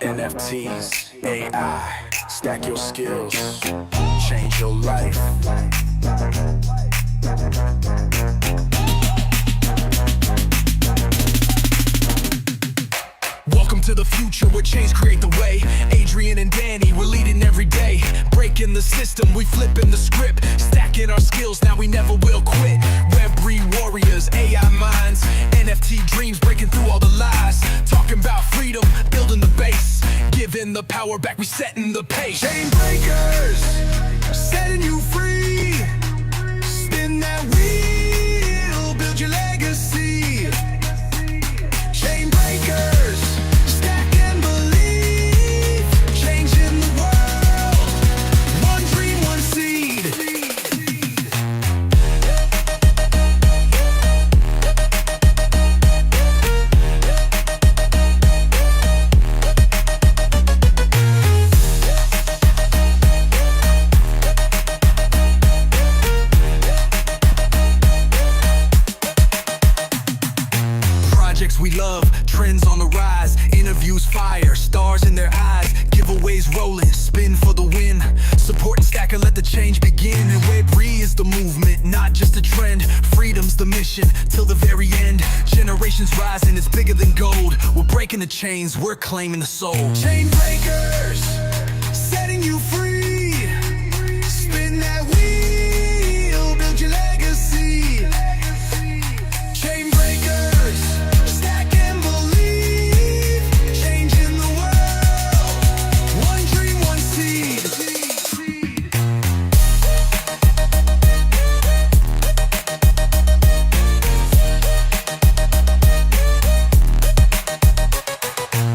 NFTs, AI, stack your skills, change your life. Welcome to the future where change create the way. Adrian and Danny, we're leading every day. Breaking the system, we flipping the script. Stacking our skills, now we never will quit. Web3 warriors, AI minds, NFT dreams, breaking through all the lies. Talking about freedom, building the base. Giving the power back, we setting the pace. Chain breakers, setting you free. Spin that wheel, build your legacy. Chain breakers, stack and believe, changing the world, one dream, one seed. Projects we love, trends on the rise, interviews fire, stars in their eyes, giveaways rolling, spin for the win. Support and stack and let the change begin. And Web3 is the movement, not just a trend. Freedom's the mission, till the very end. Generations rising, it's bigger than gold. We're breaking the chains, we're claiming the soul. Chain breakers, setting you free. Spin that wheel, build your legacy. Chain breakers, stack and believe, changing the world, one dream, one seed.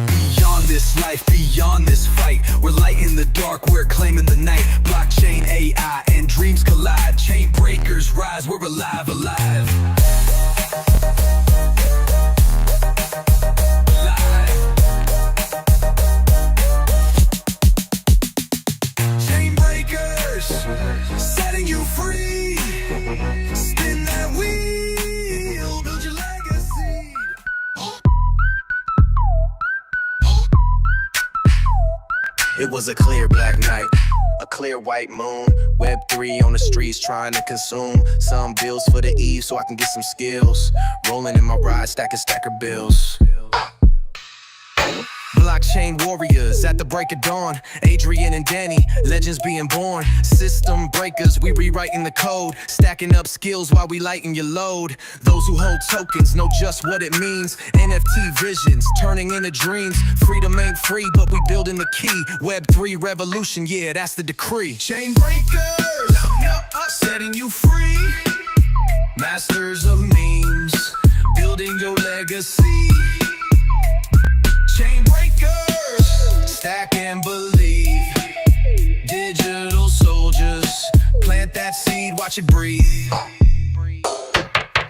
Beyond this life, beyond this fight, we're lighting the dark, we're claiming the night. Blockchain, AI, and dreams collide. Chain breakers rise, we're alive, alive. Chain breakers, setting you free. Spin that wheel, build your legacy. It was a clear black night, a clear white moon. Web3 on the streets trying to consume some bills for the eve so I can get some skills. Rolling in my ride, stacker bills. Blockchain warriors at the break of dawn. Adrian and Danny, legends being born. System breakers, we rewriting the code. Stacking up skills while we lighten your load. Those who hold tokens know just what it means. NFT visions, turning into dreams. Freedom ain't free, but we building the key. Web3 revolution, yeah, that's the decree. Chain breakers, setting you free. Masters of memes, building your legacy. Chain breakers, stack and believe. Digital soldiers, plant that seed, watch it breathe.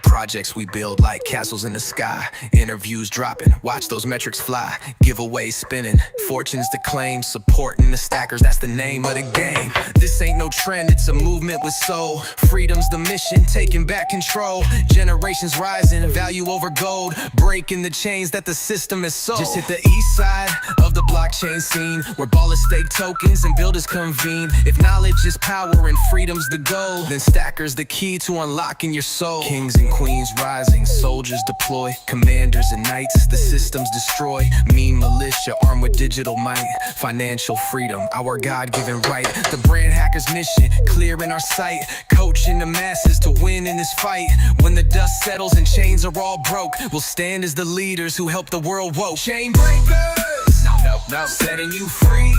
Projects we build like castles in the sky. Interviews dropping, watch those metrics fly. Giveaways spinning, fortunes to claim. Supporting the stackers, that's the name of the game. This ain't no trend, it's a movement with soul. Freedom's the mission, taking back control. Generations rising, value over gold. Breaking the chains that the system has sold. Just hit the east side of the blockchain scene, where ballers stake tokens and builders convene. If knowledge is power and freedom's the goal, then stackers the key to unlocking your soul. Kings and queens rising, soldiers deploy, commanders and knights, the systems destroy. Mean militia armed with digital might, financial freedom, our God-given right. The brand hacker's mission, clear in our sight, coaching the masses to win in this fight. When the dust settles and chains are all broke, we'll stand as the leaders who help the world woke. Chain breakers, no, setting you free.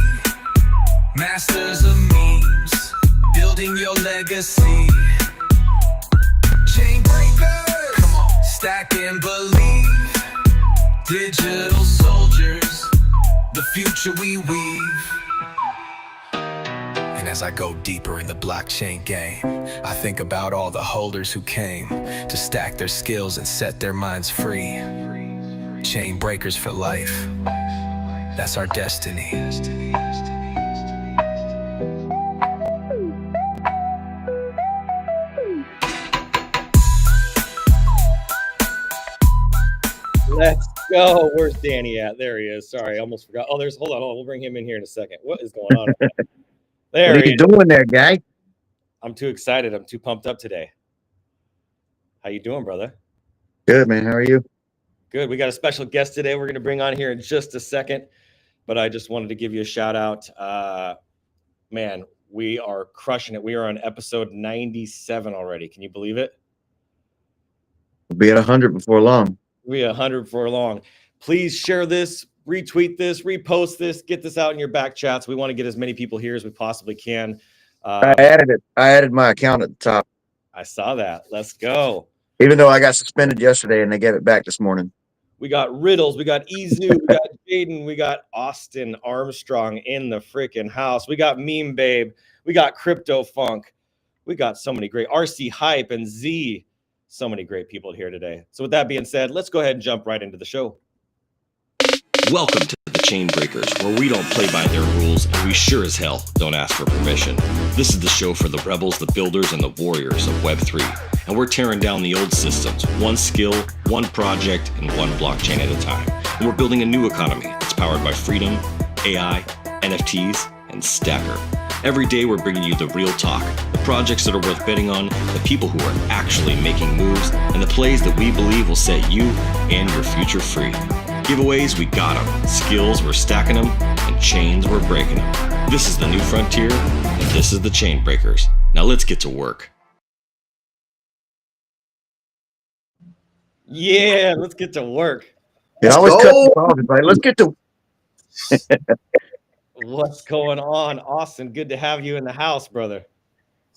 Masters of memes, building your legacy. Chain breakers, come on, stack and believe. Digital soldiers, the future we weave. And as I go deeper in the blockchain game, I think about all the holders who came to stack their skills and set their minds free. Chain breakers for life, that's our destiny. Let's go. Where's Danny at? There he is. Sorry, I almost forgot. Oh, hold on. We'll bring him in here in a second. What is going on? There what are you doing there, guy? I'm too excited. I'm too pumped up today. How you doing, brother? Good, man. How are you? Good. We got a special guest today we're going to bring on here in just a second, but I just wanted to give you a shout out. Man, we are crushing it. We are on episode 97 already. Can you believe it? We'll be at 100 before long. We'll be 100 before long. Please share this, retweet this, repost this, get this out in your back chats. We want to get as many people here as we possibly can. I added it. I added my account at the top. I saw that. Let's go. Even though I got suspended yesterday and they gave it back this morning. We got Riddles, we got Izu, we got Jaden, we got Austin Armstrong in the freaking house. We got Meme Babe, we got Crypto Funk. We got so many great RC Hype and Z. So many great people here today. So with that being said, let's go ahead and jump right into the show. Welcome to the Chain Breakers, where we don't play by their rules and we sure as hell don't ask for permission. This is the show for the rebels, the builders, and the warriors of Web3. And we're tearing down the old systems, one skill, one project, and one blockchain at a time. And we're building a new economy that's powered by freedom, AI, NFTs, and Stacker. Every day we're bringing you the real talk, the projects that are worth betting on, the people who are actually making moves, and the plays that we believe will set you and your future free. Giveaways, we got them. Skills, we're stacking them. And chains, we're breaking them. This is the new frontier, and this is the Chain Breakers. Now let's get to work. Yeah, let's get to work. It always cuts me off. It's like, let's get to. What's going on, Austin? Good to have you in the house, brother.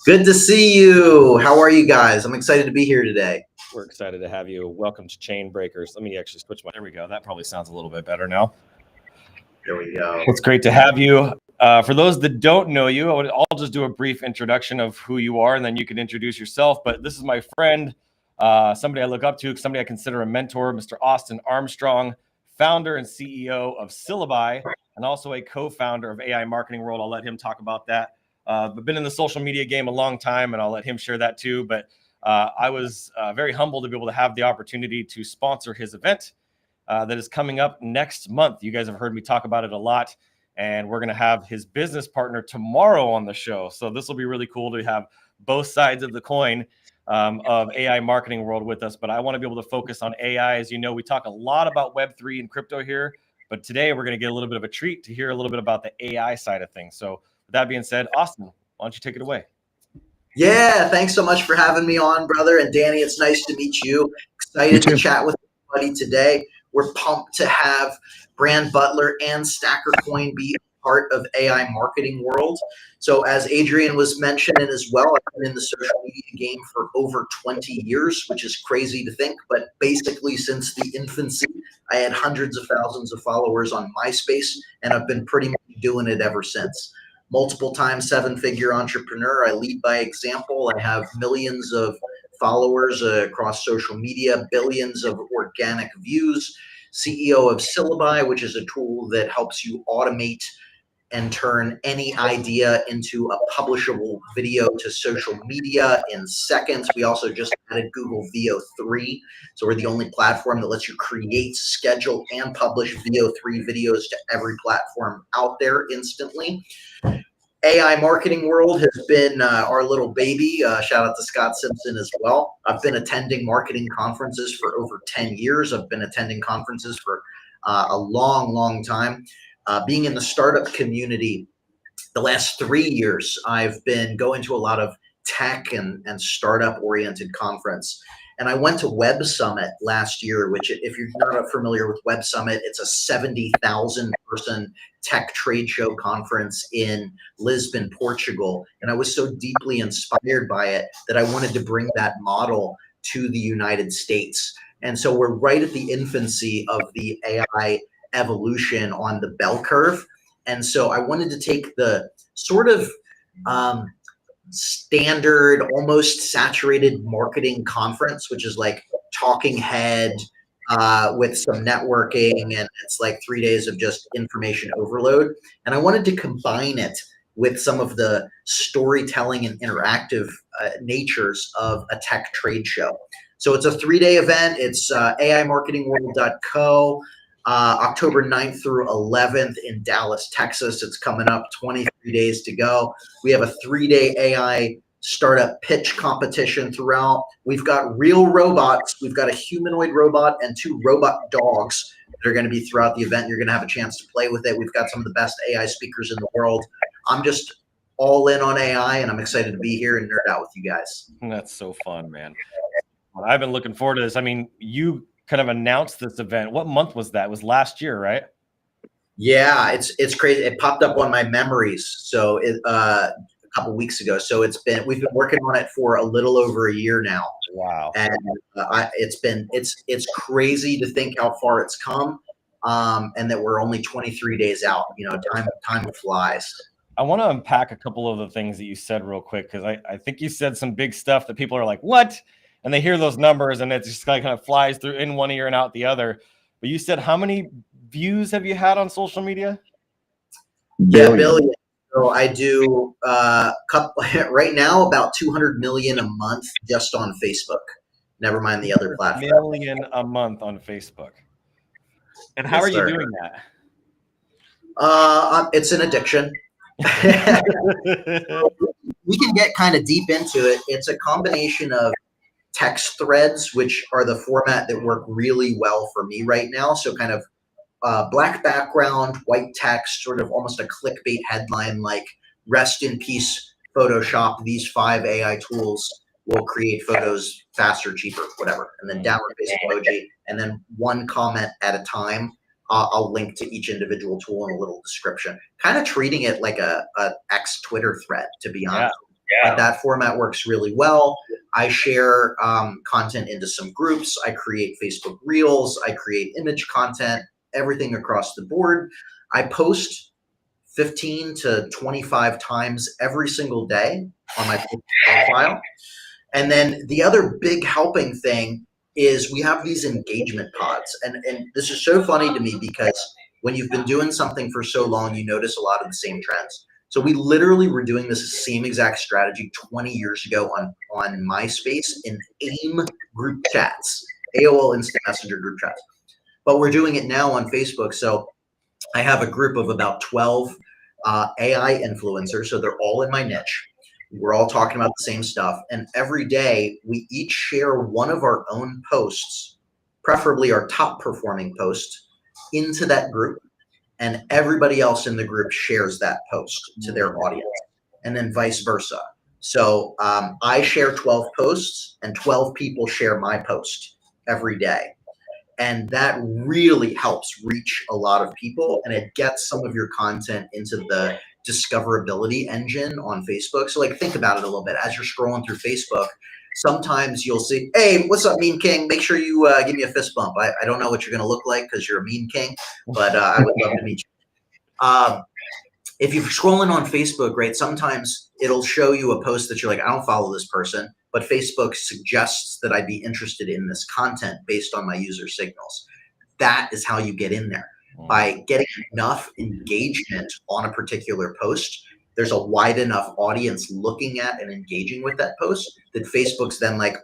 Good to see you. How are you guys? I'm excited to be here today. We're excited to have you. Welcome to Chain Breakers. Let me actually switch my. There we go. That probably sounds a little bit better now. There we go. It's great to have you. For those that don't know you, I'll just do a brief introduction of who you are, and then you can introduce yourself. But this is my friend, somebody I look up to, somebody I consider a mentor, Mr. Austin Armstrong, founder and CEO of Syllabi, and also a co-founder of AI Marketing World. I'll let him talk about that. I've been in the social media game a long time, and I'll let him share that too. But I was very humbled to be able to have the opportunity to sponsor his event that is coming up next month. You guys have heard me talk about it a lot, and we're going to have his business partner tomorrow on the show. So this will be really cool to have both sides of the coin of AI Marketing World with us. But I want to be able to focus on AI. As you know, we talk a lot about Web3 and crypto here, but today we're going to get a little bit of a treat to hear a little bit about the AI side of things. So with that being said, Austin, why don't you take it away? Yeah, thanks so much for having me on, brother. And Danny, it's nice to meet you. Excited to chat with everybody today. We're pumped to have Brand Butler and Stacker Coin be part of AI Marketing World. So as Adrian was mentioning as well, I've been in the social media game for over 20 years, which is crazy to think. But basically since the infancy, I had hundreds of thousands of followers on MySpace, and I've been pretty much doing it ever since. Multiple time seven-figure entrepreneur. I lead by example. I have millions of followers across social media, billions of organic views. CEO of Syllabi, which is a tool that helps you automate and turn any idea into a publishable video to social media in seconds. We also just added Google VO3. So we're the only platform that lets you create, schedule, and publish VO3 videos to every platform out there instantly. AI Marketing World has been our little baby. Shout out to Scott Simpson as well. I've been attending marketing conferences for over 10 years. I've been attending conferences for a long, long time. Being in the startup community the last 3 years, I've been going to a lot of tech and startup-oriented conference. And I went to Web Summit last year, which if you're not familiar with Web Summit, it's a 70,000 person tech trade show conference in Lisbon, Portugal. And I was so deeply inspired by it that I wanted to bring that model to the United States. And so we're right at the infancy of the AI evolution on the bell curve. And so I wanted to take the sort of standard, almost saturated marketing conference, which is like talking head with some networking, and it's like 3 days of just information overload. And I wanted to combine it with some of the storytelling and interactive natures of a tech trade show. So it's a 3-day event. It's AImarketingworld.co, October 9th through 11th in Dallas, Texas. It's coming up, 23 days to go. We have a 3-day AI startup pitch competition throughout. We've got real robots. We've got a humanoid robot and 2 robot dogs that are going to be throughout the event. You're going to have a chance to play with it. We've got some of the best AI speakers in the world. I'm just all in on AI, and I'm excited to be here and nerd out with you guys. That's so fun, man. Well, I've been looking forward to this. I mean, you kind of announced this event. What month was that? It was last year, right? Yeah, it's crazy. It popped up on my memories. So a couple weeks ago. So we've been working on it for a little over a year now. Wow. And it's crazy to think how far it's come, and that we're only 23 days out. You know, time flies. I want to unpack a couple of the things that you said real quick, because I think you said some big stuff that people are like, what? And they hear those numbers and it just kind of flies through in one ear and out the other. But you said, how many views have you had on social media? Yeah, billion. So I do right now about 200 million a month just on Facebook. Never mind the other platforms. Million a month on Facebook. And how are you doing that? It's an addiction. We can get kind of deep into it. It's a combination of text threads, which are the format that work really well for me right now. So kind of black background, white text, sort of almost a clickbait headline like "Rest in peace, Photoshop. These 5 AI tools will create photos faster, cheaper, whatever." And then downward facing emoji, and then one comment at a time. I'll link to each individual tool and a little description. Kind of treating it like a X Twitter thread, to be honest. Yeah. But that format works really well. I share content into some groups. I create Facebook Reels. I create image content, everything across the board. I post 15 to 25 times every single day on my profile. And then the other big helping thing is we have these engagement pods. And this is so funny to me because when you've been doing something for so long, you notice a lot of the same trends. So we literally were doing this same exact strategy 20 years ago on MySpace in AIM group chats, AOL Instant Messenger group chats. But we're doing it now on Facebook. So I have a group of about 12 AI influencers. So they're all in my niche. We're all talking about the same stuff. And every day we each share one of our own posts, preferably our top performing post, into that group. And everybody else in the group shares that post to their audience, and then vice versa. So I share 12 posts and 12 people share my post every day. And that really helps reach a lot of people, and it gets some of your content into the discoverability engine on Facebook. So like, think about it a little bit. As you're scrolling through Facebook, sometimes you'll see, "Hey, what's up, Meme King? Make sure you give me a fist bump. I don't know what you're going to look like because you're a Meme King, but I would love to meet you." If you're scrolling on Facebook, right, sometimes it'll show you a post that you're like, "I don't follow this person," but Facebook suggests that I'd be interested in this content based on my user signals. That is how you get in there. By getting enough engagement on a particular post, there's a wide enough audience looking at and engaging with that post that Facebook's then like,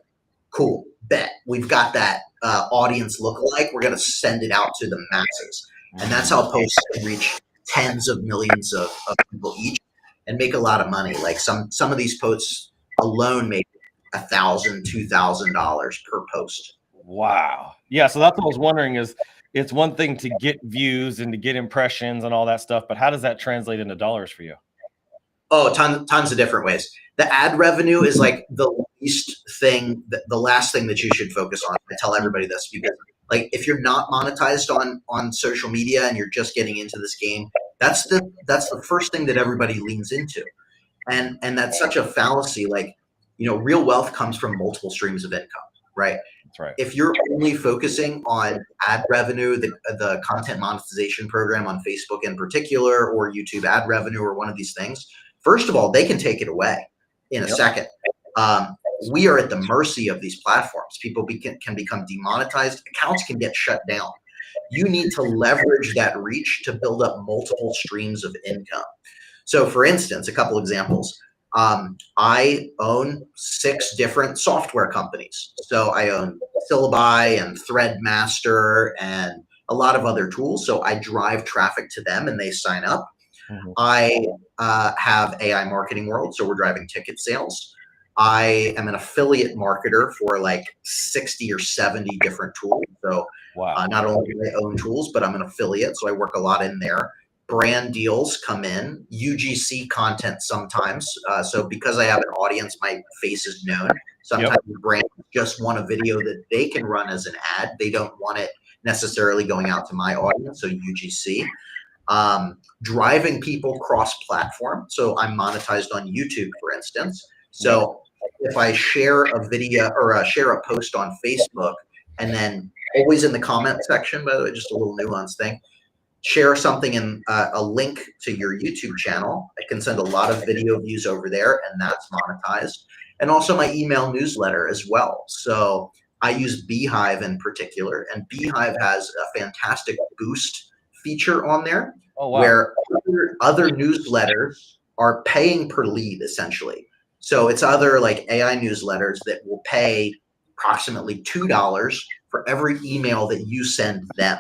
"Cool, bet. We've got that audience lookalike. We're going to send it out to the masses." And that's how posts can reach tens of millions of people each and make a lot of money. Like some of these posts alone make $1,000, $2,000 per post. Wow. Yeah. So that's what I was wondering is, it's one thing to get views and to get impressions and all that stuff, but how does that translate into dollars for you? Oh, tons of different ways. The ad revenue is like the least thing, the last thing that you should focus on. I tell everybody this because, like, if you're not monetized on social media and you're just getting into this game, that's the first thing that everybody leans into, and that's such a fallacy. Like, you know, real wealth comes from multiple streams of income, right? That's right. If you're only focusing on ad revenue, the content monetization program on Facebook in particular, or YouTube ad revenue, or one of these things, first of all, they can take it away in a second. We are at the mercy of these platforms. People can become demonetized. Accounts can get shut down. You need to leverage that reach to build up multiple streams of income. So for instance, a couple examples. I own 6 different software companies. So I own Syllabi and Threadmaster and a lot of other tools. So I drive traffic to them and they sign up. I have AI Marketing World, so we're driving ticket sales. I am an affiliate marketer for like 60 or 70 different tools. So not only do I own tools, but I'm an affiliate, so I work a lot in there. Brand deals come in, UGC content sometimes. So because I have an audience, my face is known. Sometimes the brand just want a video that they can run as an ad. They don't want it necessarily going out to my audience, so UGC. Driving people cross-platform. So I'm monetized on YouTube, for instance. So if I share a video or share a post on Facebook, and then always in the comment section, by the way, just a little nuance thing, share something in a link to your YouTube channel. I can send a lot of video views over there, and that's monetized. And also my email newsletter as well. So I use Beehive in particular, and Beehive has a fantastic boost feature on there where other newsletters are paying per lead, essentially. So it's other like AI newsletters that will pay approximately $2 for every email that you send them.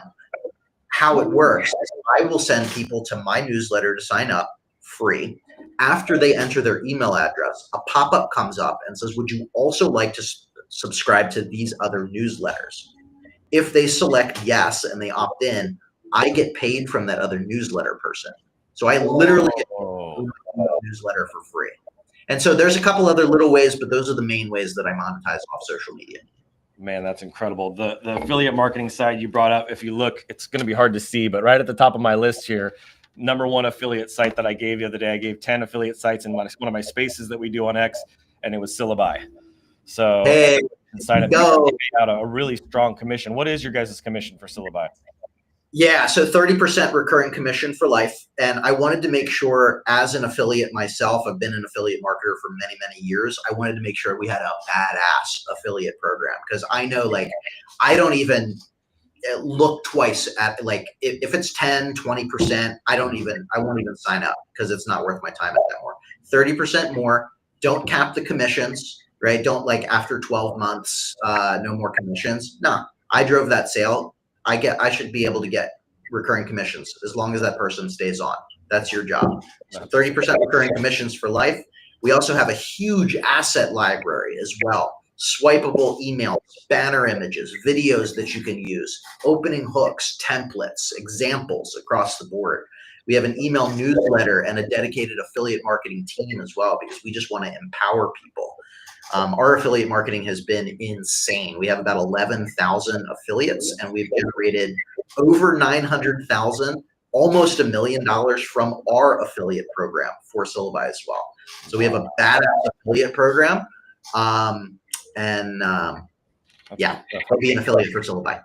How it works is I will send people to my newsletter to sign up free. After they enter their email address, a pop-up comes up and says, would you also like to subscribe to these other newsletters? If they select yes and they opt in, I get paid from that other newsletter person. So I literally get a newsletter for free. And so there's a couple other little ways, but those are the main ways that I monetize off social media. Man, that's incredible. The affiliate marketing side you brought up, if you look, it's going to be hard to see, but right at the top of my list here, #1 affiliate site that I gave the other day, I gave 10 affiliate sites in one of my spaces that we do on X, and it was Syllabi. So decided to pay out a really strong commission. What is your guys' commission for Syllabi? Yeah, so 30% recurring commission for life. And I wanted to make sure, as an affiliate myself, I've been an affiliate marketer for many, many years. I wanted to make sure we had a badass affiliate program, because I know, like, I don't even look twice at, like, if it's 10, 20%, I won't even sign up, because it's not worth my time at that more. 30% more, don't cap the commissions, right? Don't, like, after 12 months, no more commissions. No, I drove that sale. I should be able to get recurring commissions as long as that person stays on. That's your job. So 30% recurring commissions for life. We also have a huge asset library as well. Swipeable emails, banner images, videos that you can use, opening hooks, templates, examples across the board. We have an email newsletter and a dedicated affiliate marketing team as well, because we just want to empower people. Our affiliate marketing has been insane. We have about 11,000 affiliates, and we've generated over 900,000, almost $1 million from our affiliate program for Syllabi as well. So we have a badass affiliate program, yeah, I'll be an affiliate for Syllabi.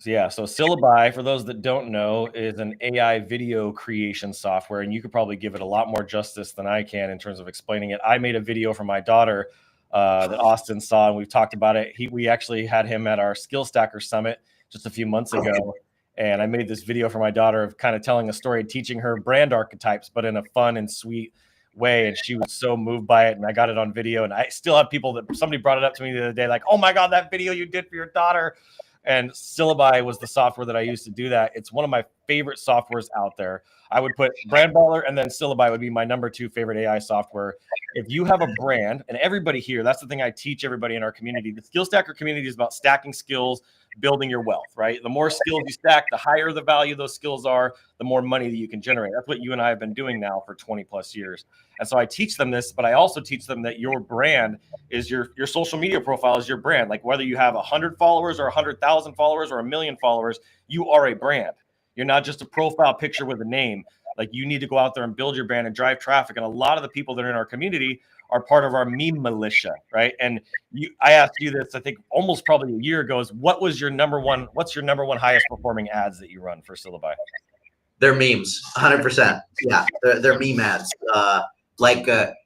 Yeah, so Syllabi, for those that don't know, is an AI video creation software, and you could probably give it a lot more justice than I can in terms of explaining it. I made a video for my daughter that Austin saw, and we've talked about it. We actually had him at our Skill Stacker Summit just a few months ago, and I made this video for my daughter of kind of telling a story, teaching her brand archetypes, but in a fun and sweet way, and she was so moved by it, and I got it on video, and I still have people that somebody brought it up to me the other day, like, oh my God, that video you did for your daughter. And Syllabi was the software that I used to do that. It's one of my favorite softwares out there. I would put Brand Baller and then Syllabi would be my #2 favorite AI software. If you have a brand, and everybody here, that's the thing I teach everybody in our community. The Skill Stacker community is about stacking skills, building your wealth, right? The more skills you stack, the higher the value those skills are, the more money that you can generate. That's what you and I have been doing now for 20 plus years. And so I teach them this, but I also teach them that your brand is your social media profile is your brand. Like whether you have 100 followers or 100,000 followers or 1 million followers, you are a brand. You're not just a profile picture with a name. Like you need to go out there and build your brand and drive traffic. And a lot of the people that are in our community are part of our meme militia, right? And I asked you this, I think almost probably a year ago, is what's your #1 highest performing ads that you run for Syllabi? They're memes, 100%. Yeah, they're meme ads.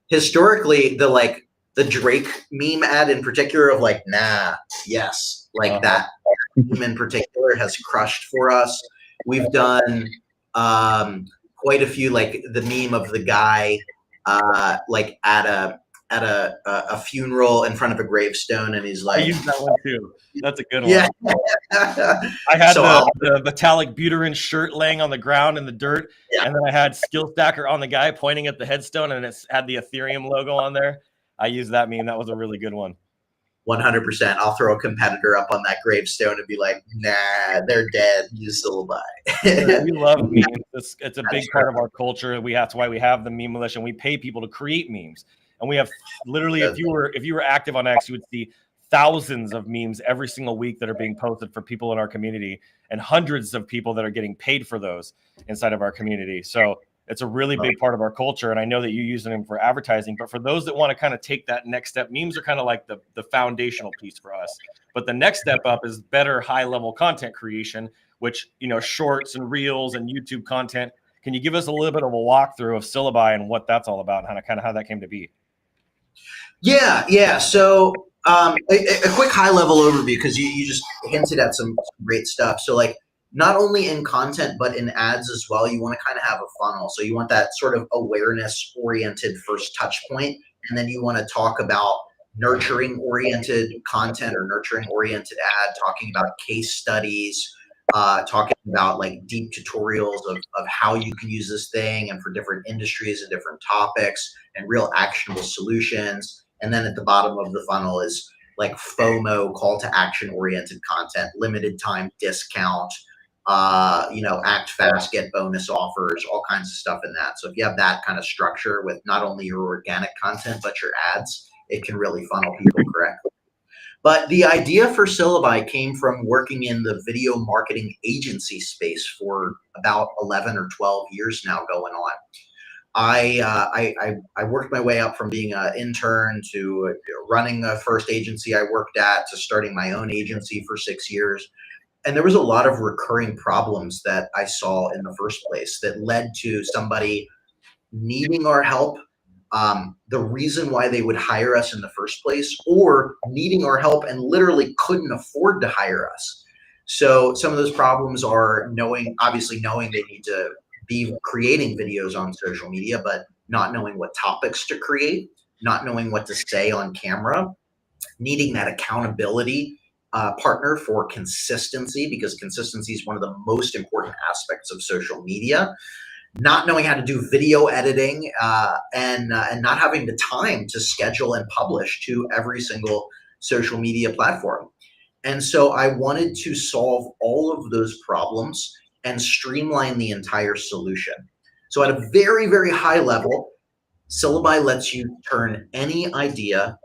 Historically, the Drake meme ad in particular of like, nah, yes, like that meme in particular has crushed for us. We've done quite a few, like the meme of the guy like at a funeral in front of a gravestone, and he's I like, use that one too. That's a good yeah. one. I had So the metallic Buterin shirt laying on the ground in the dirt, Yeah. and then I had Skill Stacker on the guy pointing at the headstone, and it had the Ethereum logo on there. I used that meme. That was a really good one. 100%. I'll throw a competitor up on that gravestone and be like, nah, they're dead. Use Syllabi. We love memes. It's a big part of our culture. That's why we have the meme militia, and we pay people to create memes. And we have literally, if you were active on X, you would see thousands of memes every single week that are being posted for people in our community, and hundreds of people that are getting paid for those inside of our community. So it's a really big part of our culture, and I know that you use them for advertising. But for those that want to kind of take that next step, memes are kind of like the foundational piece for us. But the next step up is better high-level content creation, which, shorts and reels and YouTube content. Can you give us a little bit of a walkthrough of Syllabi and what that's all about, and kind of how that came to be? Yeah. So a quick high-level overview, because you just hinted at some great stuff. So like, not only in content, but in ads as well, you want to kind of have a funnel. So you want that sort of awareness-oriented first touch point, and then you want to talk about nurturing-oriented content or nurturing-oriented ad, talking about case studies, talking about like deep tutorials of how you can use this thing and for different industries and different topics and real actionable solutions. And then at the bottom of the funnel is like FOMO, call to action oriented content, limited time discount, act fast, get bonus offers, all kinds of stuff in that. So if you have that kind of structure with not only your organic content, but your ads, it can really funnel people correctly. But the idea for Syllabi came from working in the video marketing agency space for about 11 or 12 years now going on. I worked my way up from being an intern to running the first agency I worked at to starting my own agency for 6 years. And there was a lot of recurring problems that I saw in the first place that led to somebody needing our help, the reason why they would hire us in the first place, or needing our help and literally couldn't afford to hire us. So some of those problems are obviously knowing they need to be creating videos on social media, but not knowing what topics to create, not knowing what to say on camera, needing that accountability partner for consistency, because consistency is one of the most important aspects of social media. Not knowing how to do video editing, and not having the time to schedule and publish to every single social media platform. And so I wanted to solve all of those problems and streamline the entire solution. So at a very, very high level, Syllabi lets you turn any idea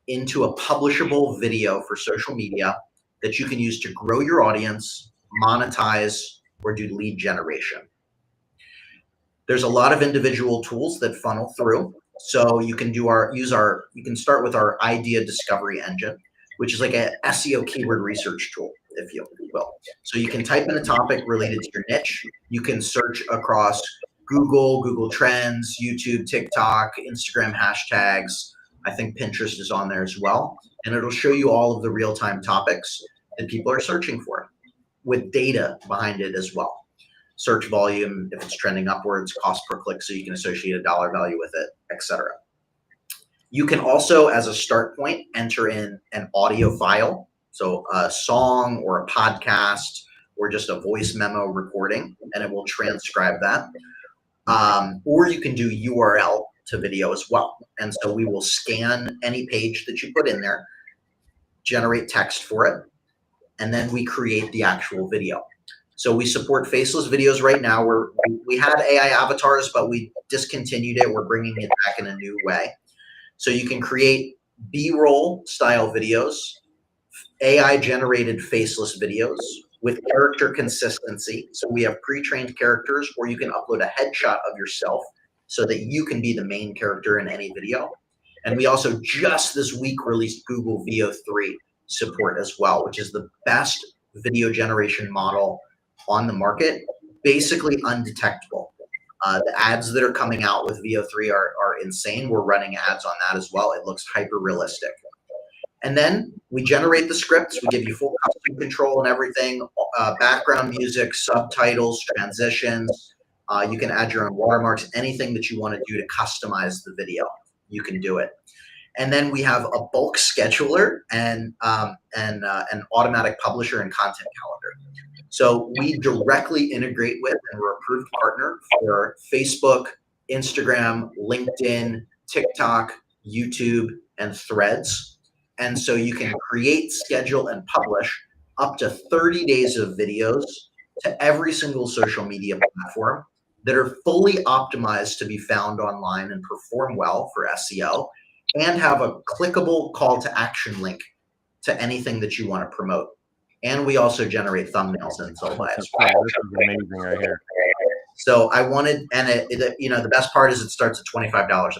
into a publishable video for social media that you can use to grow your audience, monetize, or do lead generation. There's a lot of individual tools that funnel through. So you can you can start with our idea discovery engine, which is like a SEO keyword research tool, if you will. So you can type in a topic related to your niche. You can search across Google Trends, YouTube, TikTok, Instagram hashtags. I think Pinterest is on there as well. And it'll show you all of the real-time topics that people are searching for with data behind it as well. Search volume, if it's trending upwards, cost per click, so you can associate a dollar value with it, etc. You can also, as a start point, enter in an audio file, so a song or a podcast or just a voice memo recording, and it will transcribe that. Or you can do URL to video as well. And so we will scan any page that you put in there, generate text for it, and then we create the actual video. So we support faceless videos right now. We had AI avatars, but we discontinued it. We're bringing it back in a new way. So you can create B-roll style videos, AI generated faceless videos with character consistency. So we have pre-trained characters, or you can upload a headshot of yourself so that you can be the main character in any video. And we also just this week released Google VO3 support as well, which is the best video generation model on the market, basically undetectable. The ads that are coming out with VO3 are insane. We're running ads on that as well. It looks hyper realistic. And then we generate the scripts. We give you full custom control and everything, background music, subtitles, transitions. You can add your own watermarks, anything that you want to do to customize the video, you can do it. And then we have a bulk scheduler and an automatic publisher and content calendar. So we directly integrate with and we're approved partner for Facebook, Instagram, LinkedIn, TikTok, YouTube, and Threads. And so you can create, schedule, and publish up to 30 days of videos to every single social media platform that are fully optimized to be found online and perform well for SEO, and have a clickable call to action link to anything that you want to promote. And we also generate thumbnails in Syllabi. This is amazing right here. So I wanted, and the best part is it starts at $25 a month.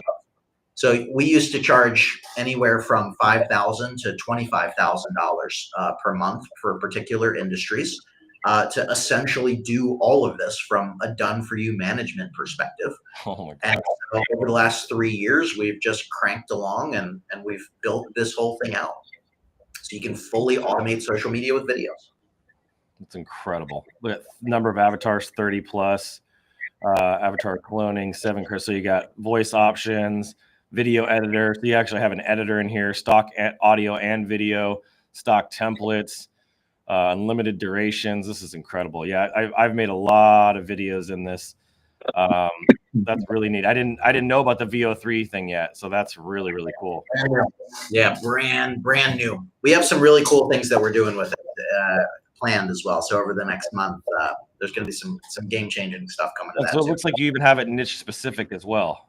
So we used to charge anywhere from $5,000 to $25,000 per month for particular industries to essentially do all of this from a done-for-you management perspective. Oh my God. And so over the last 3 years, we've just cranked along and we've built this whole thing out. So you can fully automate social media with videos. It's incredible. Look at the number of avatars, 30 plus, avatar cloning, 7. So you got voice options, video editor. So you actually have an editor in here, stock audio and video, stock templates, unlimited durations. This is incredible. Yeah, I've made a lot of videos in this. That's really neat. I didn't know about the VO3 thing yet, so that's really, really cool. Yeah, brand new. We have some really cool things that we're doing with it planned as well. So over the next month, there's going to be some game changing stuff coming to that. So it looks like you even have it niche specific as well.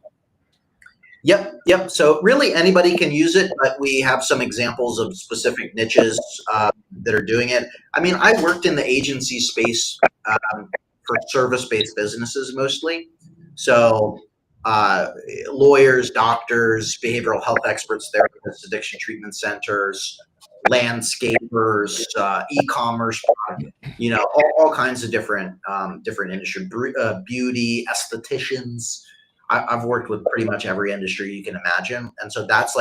Yep. So really anybody can use it, but we have some examples of specific niches that are doing it. I mean, I worked in the agency space for service-based businesses mostly. So lawyers, doctors, behavioral health experts, therapists, addiction treatment centers, landscapers, e-commerce, all kinds of different industry, beauty, estheticians. I've worked with pretty much every industry you can imagine. And so that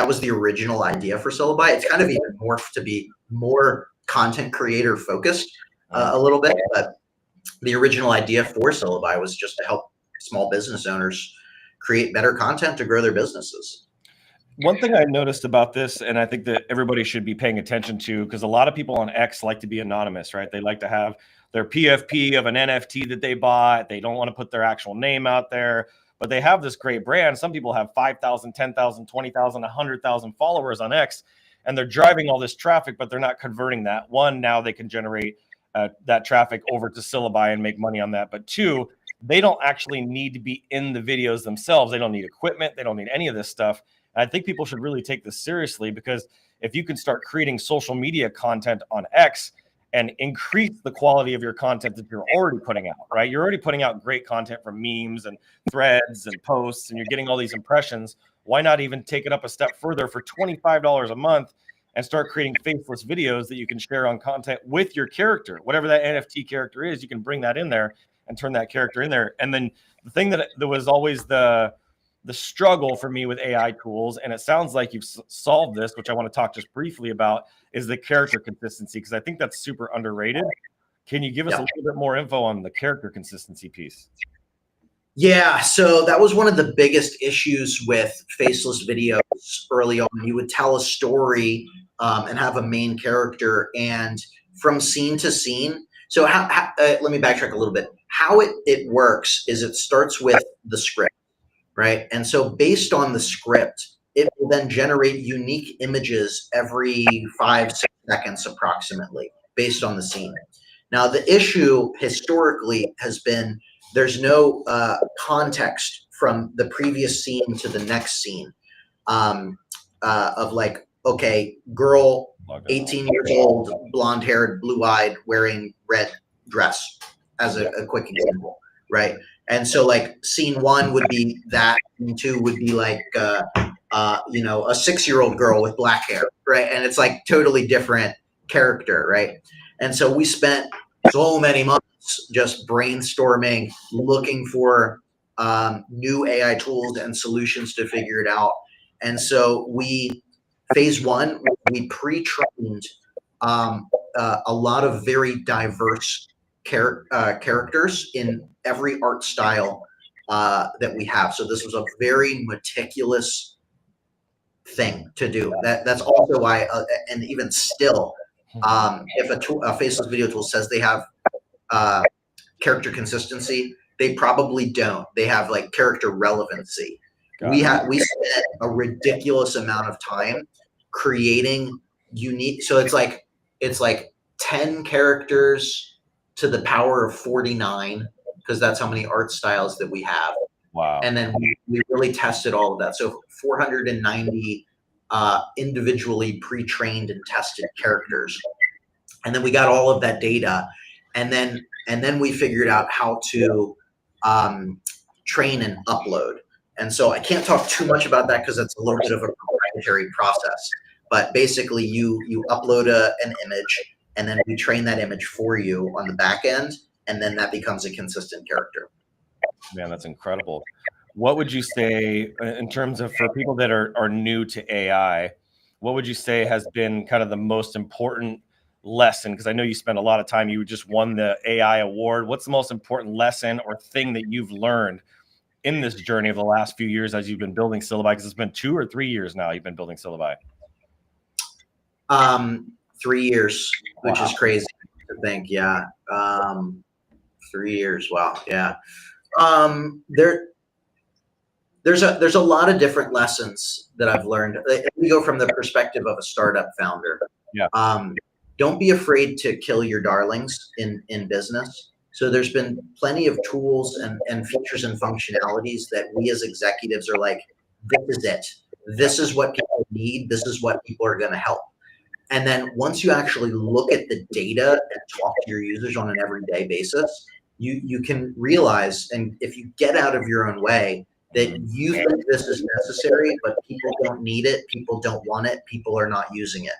was the original idea for Syllabi. It's kind of even morphed to be more content creator focused a little bit, but the original idea for Syllabi was just to help small business owners create better content to grow their businesses. One thing I noticed about this, and I think that everybody should be paying attention to, because a lot of people on X like to be anonymous, right? They like to have their PFP of an NFT that they bought. They don't want to put their actual name out there, but they have this great brand. Some people have 5,000, 10,000, 20,000, 100,000 followers on X, and they're driving all this traffic, but they're not converting that. One, now they can generate that traffic over to Syllabi and make money on that. But two, they don't actually need to be in the videos themselves. They don't need equipment. They don't need any of this stuff. And I think people should really take this seriously, because if you can start creating social media content on X and increase the quality of your content that you're already putting out, right? You're already putting out great content from memes and threads and posts, and you're getting all these impressions. Why not even take it up a step further for $25 a month and start creating faceless videos that you can share on content with your character? Whatever that NFT character is, you can bring that in there and turn that character in there. And then the thing that was always the struggle for me with AI tools, and it sounds like you've solved this, which I want to talk just briefly about, is the character consistency, because I think that's super underrated. Can you give us a little bit more info on the character consistency piece? Yeah, so that was one of the biggest issues with faceless videos early on. You would tell a story and have a main character, and from scene to scene. So let me backtrack a little bit. How it works is it starts with the script, right? And so based on the script, it will then generate unique images every 5-6 seconds approximately based on the scene. Now, the issue historically has been there's no context from the previous scene to the next scene of like, okay, girl, 18 years old, blonde haired, blue eyed, wearing red dress as a quick example, right? And so like scene 1 would be that, scene 2 would be like, a 6-year-old girl with black hair, right? And it's like totally different character, right? And so we spent so many months just brainstorming, looking for new AI tools and solutions to figure it out. And so phase 1, we pre-trained a lot of very diverse characters in every art style that we have. So this was a very meticulous thing to do. That's also why, and even still, if a faceless video tool says they have character consistency, they probably don't. They have like character relevancy. We spent a ridiculous amount of time creating unique. So it's like 10 characters to the power of 49, because that's how many art styles that we have. Wow. And then we really tested all of that. So 490 individually pre-trained and tested characters. And then we got all of that data. And then we figured out how to train and upload. And so I can't talk too much about that because it's a little bit of a proprietary process. But basically, you upload an image, and then we train that image for you on the back end, and then that becomes a consistent character. Man, that's incredible. What would you say in terms of, for people that are new to AI, what would you say has been kind of the most important lesson? Because I know you spent a lot of time, you just won the AI award. What's the most important lesson or thing that you've learned in this journey of the last few years as you've been building Syllabi? Because it's been 2 or 3 years now you've been building Syllabi. 3 years, which is crazy to think. Yeah. 3 years. Wow. Yeah. There's a lot of different lessons that I've learned. We go from the perspective of a startup founder. Yeah. Don't be afraid to kill your darlings in business. So there's been plenty of tools and features and functionalities that we as executives are like, this is it. This is what people need. This is what people are going to help. And then once you actually look at the data and talk to your users on an everyday basis, you can realize, and if you get out of your own way, that you think this is necessary, but people don't need it. People don't want it. People are not using it.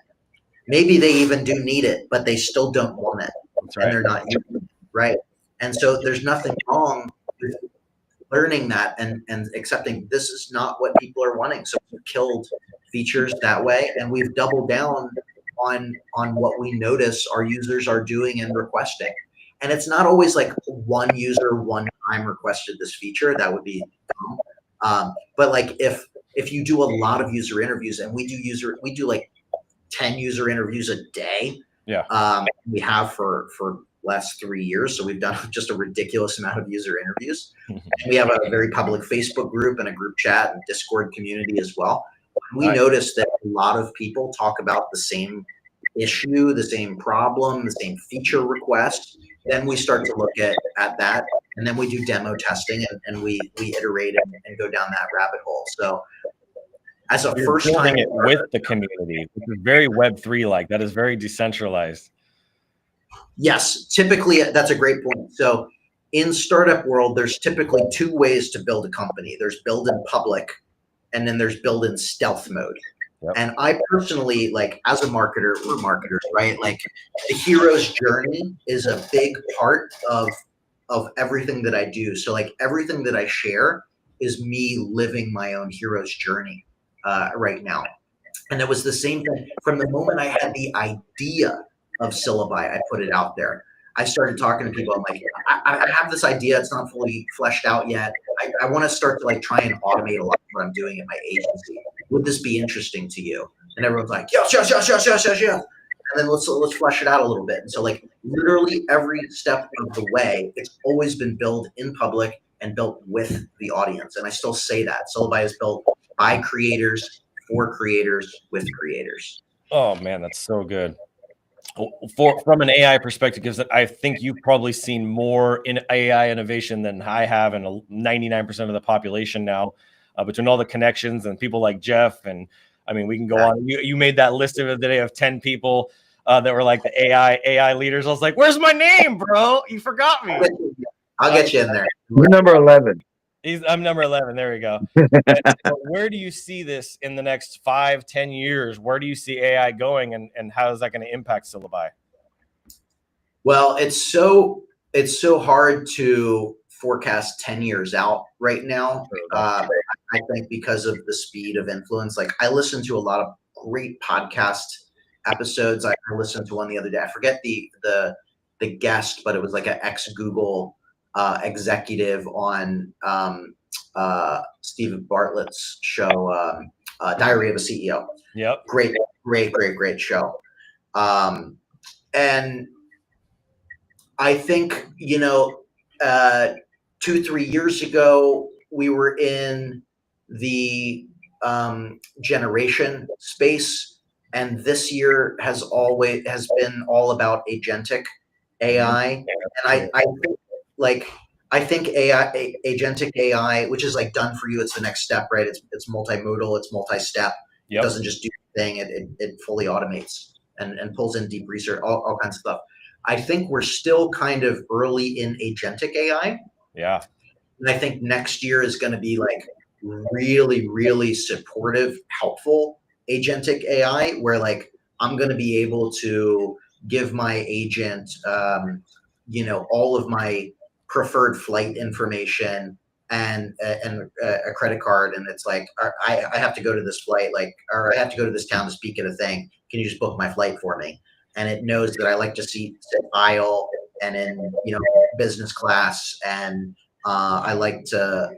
Maybe they even do need it, but they still don't want it. That's right. And they're not using it, right? And so there's nothing wrong with learning that and accepting this is not what people are wanting. So we've killed features that way, and we've doubled down on what we notice our users are doing and requesting. And it's not always like one user one time requested this feature. That would be dumb. But like if you do a lot of user interviews, and we do like 10 user interviews a day. Yeah. We have for last 3 years. So we've done just a ridiculous amount of user interviews. And we have a very public Facebook group and a group chat and Discord community as well. We noticed that a lot of people talk about the same issue, the same problem, the same feature request. Then we start to look at that, and then we do demo testing, and we iterate and go down that rabbit hole. So as a first time it with the community, which is very Web3 like, that is very decentralized. Yes, typically that's a great point. So in startup world, there's typically 2 ways to build a company. There's build in public, and then there's build in stealth mode. Yep. And I personally, like, as a marketer, we're marketers, right? Like, the hero's journey is a big part of everything that I do. So like everything that I share is me living my own hero's journey right now. And it was the same thing from the moment I had the idea of Syllabi. I put it out there. I started talking to people. I'm like, I have this idea. It's not fully fleshed out yet. I want to start to like try and automate a lot of what I'm doing at my agency. Would this be interesting to you? And everyone's like, yes. And then let's flesh it out a little bit. And so like literally every step of the way, it's always been built in public and built with the audience. And I still say that Syllabi is built by creators, for creators, with creators. Oh man, that's so good. From an AI perspective, because I think you've probably seen more in AI innovation than I have, and 99% of the population now, between all the connections and people like Jeff. And I mean, we can go on. You made that list of the day of 10 people that were like the AI leaders. I was like, where's my name, bro? You forgot me. I'll get you in there. We're number 11. I'm number 11. There we go. So where do you see this in the next 5-10 years? Where do you see AI going, and how is that going to impact Syllabi? Well, it's so hard to forecast 10 years out right now. I think because of the speed of influence. Like I listen to a lot of great podcast episodes. I listened to one the other day. I forget the the guest, but it was like an ex-Google executive on Steve Bartlett's show, Diary of a CEO. Yep. Great show. And I think, 2-3 years ago, we were in the generation space, and this year has been all about agentic AI. And I think agentic AI, which is like done for you, it's the next step, right? It's multimodal, it's multi-step. Yep. It doesn't just do the thing, it fully automates and pulls in deep research, all kinds of stuff. I think we're still kind of early in agentic AI. Yeah. And I think next year is going to be like really, really supportive, helpful agentic AI, where like I'm going to be able to give my agent, all of my preferred flight information and a credit card, and it's like I have to go to this flight, or I have to go to this town to speak at a thing. Can you just book my flight for me? And it knows that I like to sit aisle and in business class, and I like to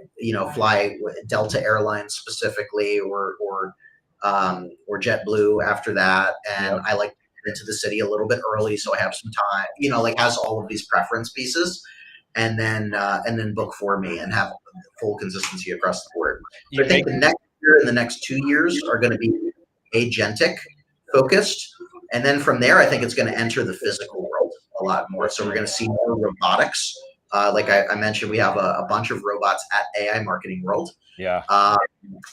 fly Delta Airlines specifically, or JetBlue after that, and Yep. I like to get into the city a little bit early so I have some time. Like has all of these preference pieces, and then book for me and have full consistency across the board. So I think the next year and the next 2 years are going to be agentic focused. And then from there, I think it's going to enter the physical world a lot more. So we're going to see more robotics. Like I mentioned, we have a bunch of robots at AI Marketing World. Yeah. I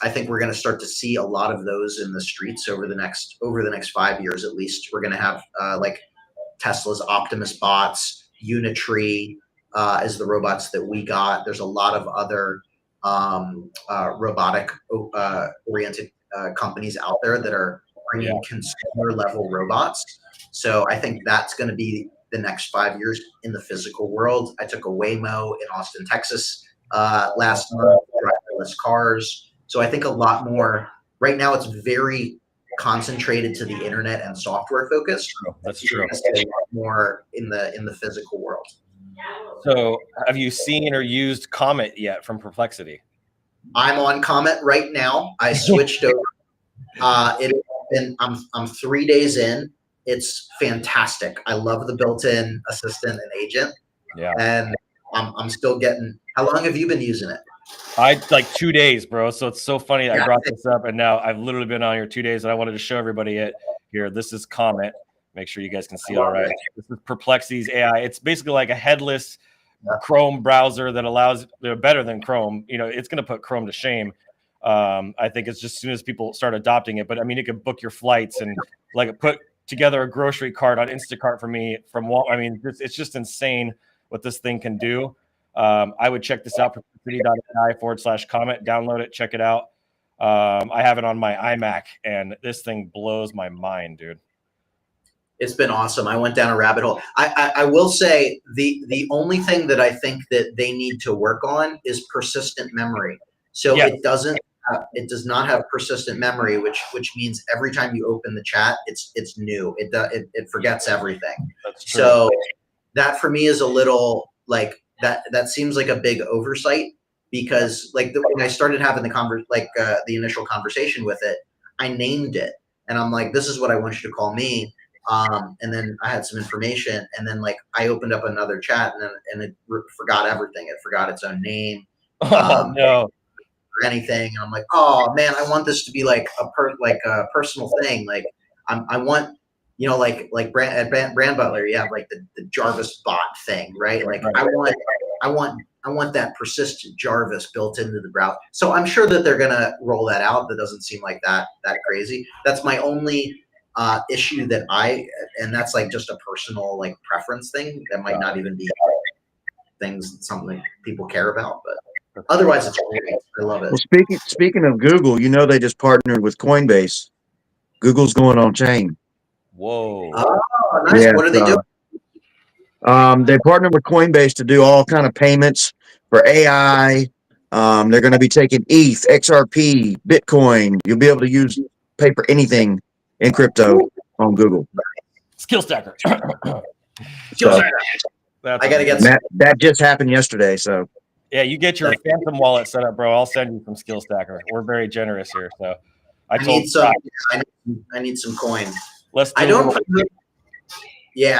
think we're going to start to see a lot of those in the streets over the next 5 years at least. We're going to have like Tesla's Optimus bots, Unitree is the robots that we got. There's a lot of other robotic oriented companies out there that are bringing consumer level robots. So I think that's going to be the next 5 years in the physical world. I took a Waymo in Austin, Texas last month, driverless cars. So I think a lot more right now. It's very concentrated to the internet and software focused. That's true. We're gonna see a lot more in the physical world. So have you seen or used Comet yet from Perplexity? I'm on Comet right now. I switched over. I'm 3 days in. It's fantastic. I love the built-in assistant and agent. Yeah. And I'm still getting. How long have you been using it? I like 2 days, bro. So it's so funny. I brought this up, and now I've literally been on here 2 days, and I wanted to show everybody it here. This is Comet. Make sure you guys can see it all right. This is Perplexity's AI. It's basically like a headless Chrome browser that allows better than Chrome. It's going to put Chrome to shame. I think it's just as soon as people start adopting it. But I mean, it could book your flights and like put together a grocery cart on Instacart for me from Walmart. I mean, it's just insane what this thing can do. I would check this out, perplexity.ai/Comet. Download it, check it out. I have it on my iMac, and this thing blows my mind, dude. It's been awesome. I went down a rabbit hole. I will say the only thing that I think that they need to work on is persistent memory. So it does not have persistent memory, which means every time you open the chat, it's new. It forgets everything. That's true. So that for me is a little like that seems like a big oversight, because like when I started having the initial conversation with it, I named it and I'm like, this is what I want you to call me. And then I had some information, and then like I opened up another chat, and it forgot everything. It forgot its own name. No. Or anything. And I'm like, oh man, I want this to be like a personal thing. Like I want, like Brand Butler, you have like the Jarvis bot thing, right? Like I want that persistent Jarvis built into the browser. So I'm sure that they're gonna roll that out. That doesn't seem like that crazy. That's my only issue and that's like just a personal like preference thing that might not even be something people care about, but otherwise it's great. I love it. Well, speaking of Google, they just partnered with Coinbase. Google's going on chain. Whoa. Oh, nice. Yeah, what are they doing? They partnered with Coinbase to do all kind of payments for AI. They're going to be taking ETH, XRP, Bitcoin. You'll be able to pay for anything in crypto on Google. Skill Stacker. So That's I got to get that just happened yesterday. So yeah, you get your Phantom wallet set up, bro. I'll send you some Skill Stacker. We're very generous here. So I told need some. I need some coin. let's do I a don't. little,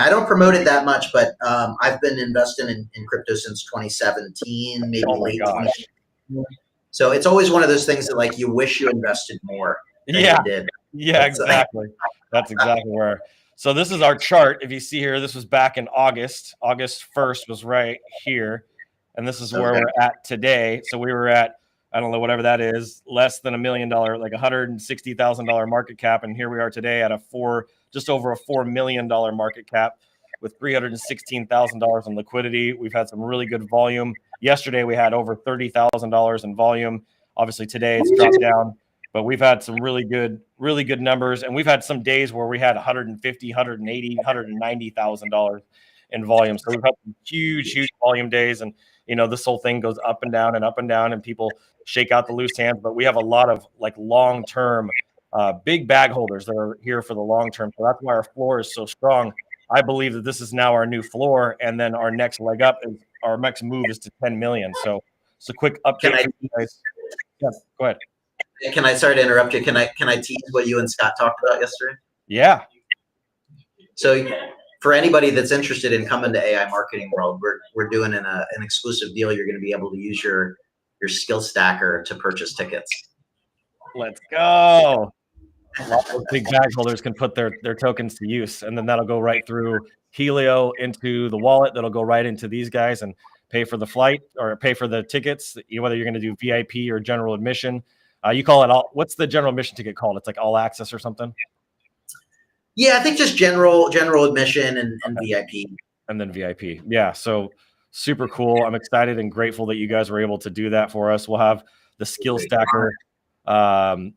I don't promote it that much, but I've been investing in crypto since 2017, maybe oh my late gosh. 20. So it's always one of those things that like you wish you invested more than Yeah. you did. Yeah, exactly. That's exactly where. So this is our chart. If you see here, this was back in August. August 1st was right here. And this is where we're at today. So we were at, I don't know, whatever that is, less than $1 million, like $160,000 market cap. And here we are today at just over a $4 million market cap with $316,000 in liquidity. We've had some really good volume. Yesterday, we had over $30,000 in volume. Obviously, today it's dropped down, but we've had some really good numbers. And we've had some days where we had $150,000, $180,000, $190,000 in volume. So we've had some huge volume days. And, you know, this whole thing goes up and down, and people shake out the loose hands. But we have a lot of like long-term big bag holders that are here for the long term. So that's why our floor is so strong. I believe that this is now our new floor, and then our next leg up is our next move is to 10 million. So it's a quick update. Yeah, go ahead. Can I sorry to interrupt you? Can I tease what you and Scott talked about yesterday? Yeah. So for anybody that's interested in coming to AI Marketing World, we're doing an exclusive deal. You're going to be able to use your skill stacker to purchase tickets. Let's go. A lot of big bag holders can put their tokens to use, and then that'll go right through Helio into the wallet. That'll go right into these guys and pay for the flight or pay for the tickets, whether you're going to do VIP or general admission. You call it all. What's the general admission ticket called? It's like all access or something. Yeah, I think just general admission and VIP. And then VIP. Yeah. So super cool. I'm excited and grateful that you guys were able to do that for us. We'll have the skill stacker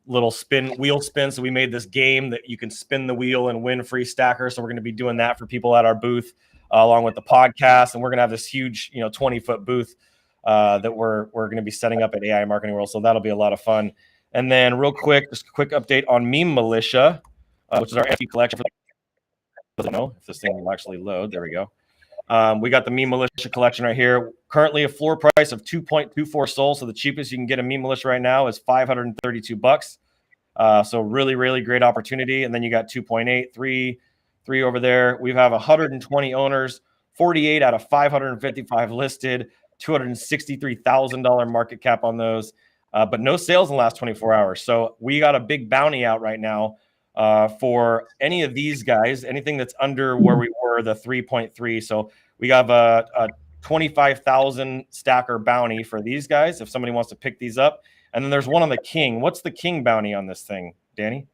little wheel spin. So we made this game that you can spin the wheel and win free stacker. So we're going to be doing that for people at our booth along with the podcast. And we're going to have this huge, 20-foot booth that we're going to be setting up at AI Marketing World. So that'll be a lot of fun. And then real quick, just a quick update on Meme Militia, which is our NFT collection. I don't know if this thing will actually load. There we go. We got the Meme Militia collection right here. Currently a floor price of 2.24 sols. So the cheapest you can get a Meme Militia right now is $532. So really great opportunity. And then you got 2.8, 3 over there. We have 120 owners, 48 out of 555 listed, $263,000 market cap on those, but no sales in the last 24 hours. So we got a big bounty out right now for any of these guys, anything that's under where we were, the 3.3. So we have a 25,000 stacker bounty for these guys if somebody wants to pick these up. And then there's one on the King. What's the King bounty on this thing, Danny?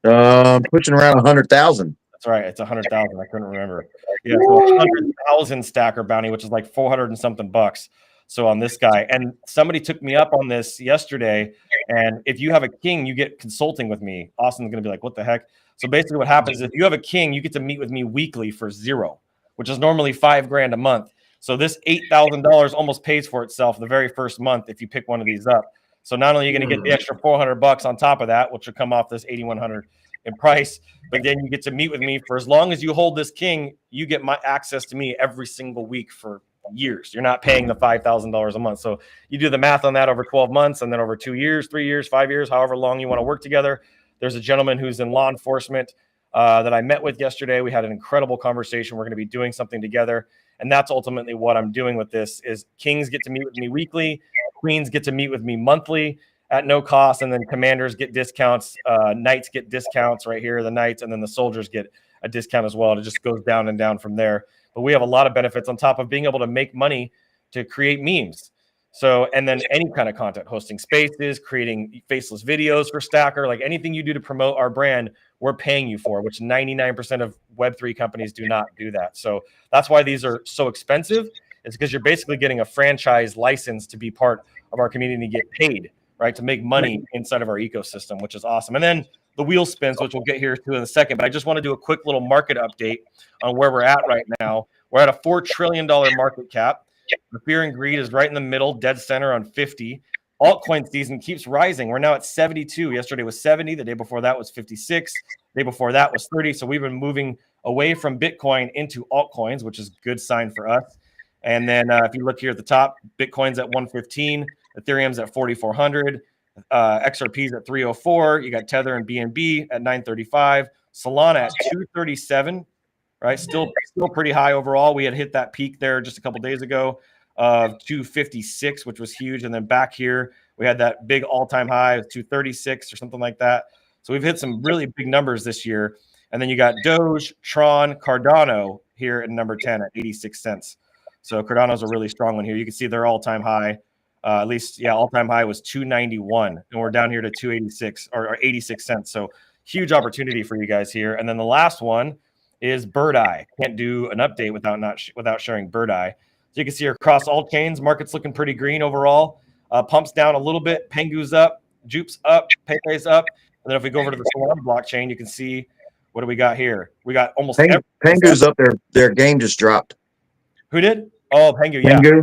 Pushing around 100,000. That's right. It's 100,000. I couldn't remember. Yeah, so 100,000 stacker bounty, which is like 400 and something bucks. So on this guy, and somebody took me up on this yesterday. And if you have a King, you get consulting with me. Austin's going to be like, what the heck? So basically what happens is if you have a King, you get to meet with me weekly for $0, which is normally $5,000 a month. So this $8,000 almost pays for itself the very first month if you pick one of these up. So not only are you going to get the extra $400 on top of that, which will come off this $8,100 in price, but then you get to meet with me for as long as you hold this King. You get my access to me every single week for years. You're not paying the $5,000 a month. So you do the math on that over 12 months and then over 2 years, 3 years, 5 years, however long you want to work together. There's a gentleman who's in law enforcement that I met with yesterday. We had an incredible conversation. We're going to be doing something together. And that's ultimately what I'm doing with this is Kings get to meet with me weekly. Queens get to meet with me monthly at no cost. And then commanders get discounts. Knights get discounts right here, the knights. And then the soldiers get a discount as well. And it just goes down and down from there. But we have a lot of benefits on top of being able to make money to create memes. So, and then any kind of content, hosting spaces, creating faceless videos for Stacker, like anything you do to promote our brand, we're paying you for, which 99% of Web3 companies do not do that. So that's why these are so expensive. It's because you're basically getting a franchise license to be part of our community and get paid, right? To make money inside of our ecosystem, which is awesome. And then the wheel spins, which we'll get here to in a second. But I just want to do a quick little market update on where we're at right now. We're at a $4 trillion market cap. The fear and greed is right in the middle, dead center on 50. Altcoin season keeps rising. We're now at 72. Yesterday was 70. The day before that was 56. Day before that was 30. So we've been moving away from Bitcoin into altcoins, which is a good sign for us. And then if you look here at the top, Bitcoin's at 115, Ethereum's at 4,400, XRP's at 304. You got Tether and BNB at 935, Solana at 237. Right, still pretty high overall. We had hit that peak there just a couple days ago of 256, which was huge. And then back here, we had that big all-time high of 236 or something like that. So we've hit some really big numbers this year. And then you got Doge, Tron, Cardano here at number 10 at 86 cents. So Cardano's a really strong one here. You can see their all-time high, at least, all-time high was 291. And we're down here to 286 or 86 cents. So huge opportunity for you guys here. And then the last one is Bird Eye. Can't do an update without showing Bird Eye. So you can see across all chains, market's looking pretty green overall. Pumps down a little bit. Pengu's up, Jupe's up, PayPay's up. And then if we go over to the Solana blockchain, you can see what do we got here? We got almost Pengu's up there. Their game just dropped. Who did? Oh, Pengu, yeah. Pengu?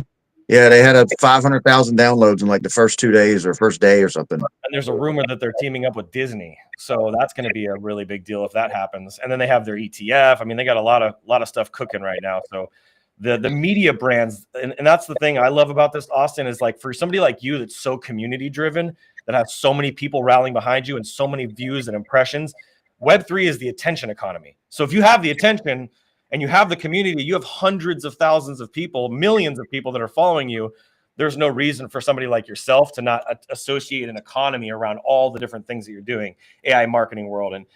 Yeah, they had 500,000 downloads in like the first 2 days or first day or something. And there's a rumor that they're teaming up with Disney, so that's going to be a really big deal if that happens. And then they have their ETF. I mean, they got a lot of stuff cooking right now. So the media brands, and that's the thing I love about this, Austin, is like for somebody like you that's so community driven, that has so many people rallying behind you and so many views and impressions. Web3 is the attention economy. So if you have the attention and you have the community, you have hundreds of thousands of people, millions of people that are following you. There's no reason for somebody like yourself to not associate an economy around all the different things that you're doing. AI marketing world and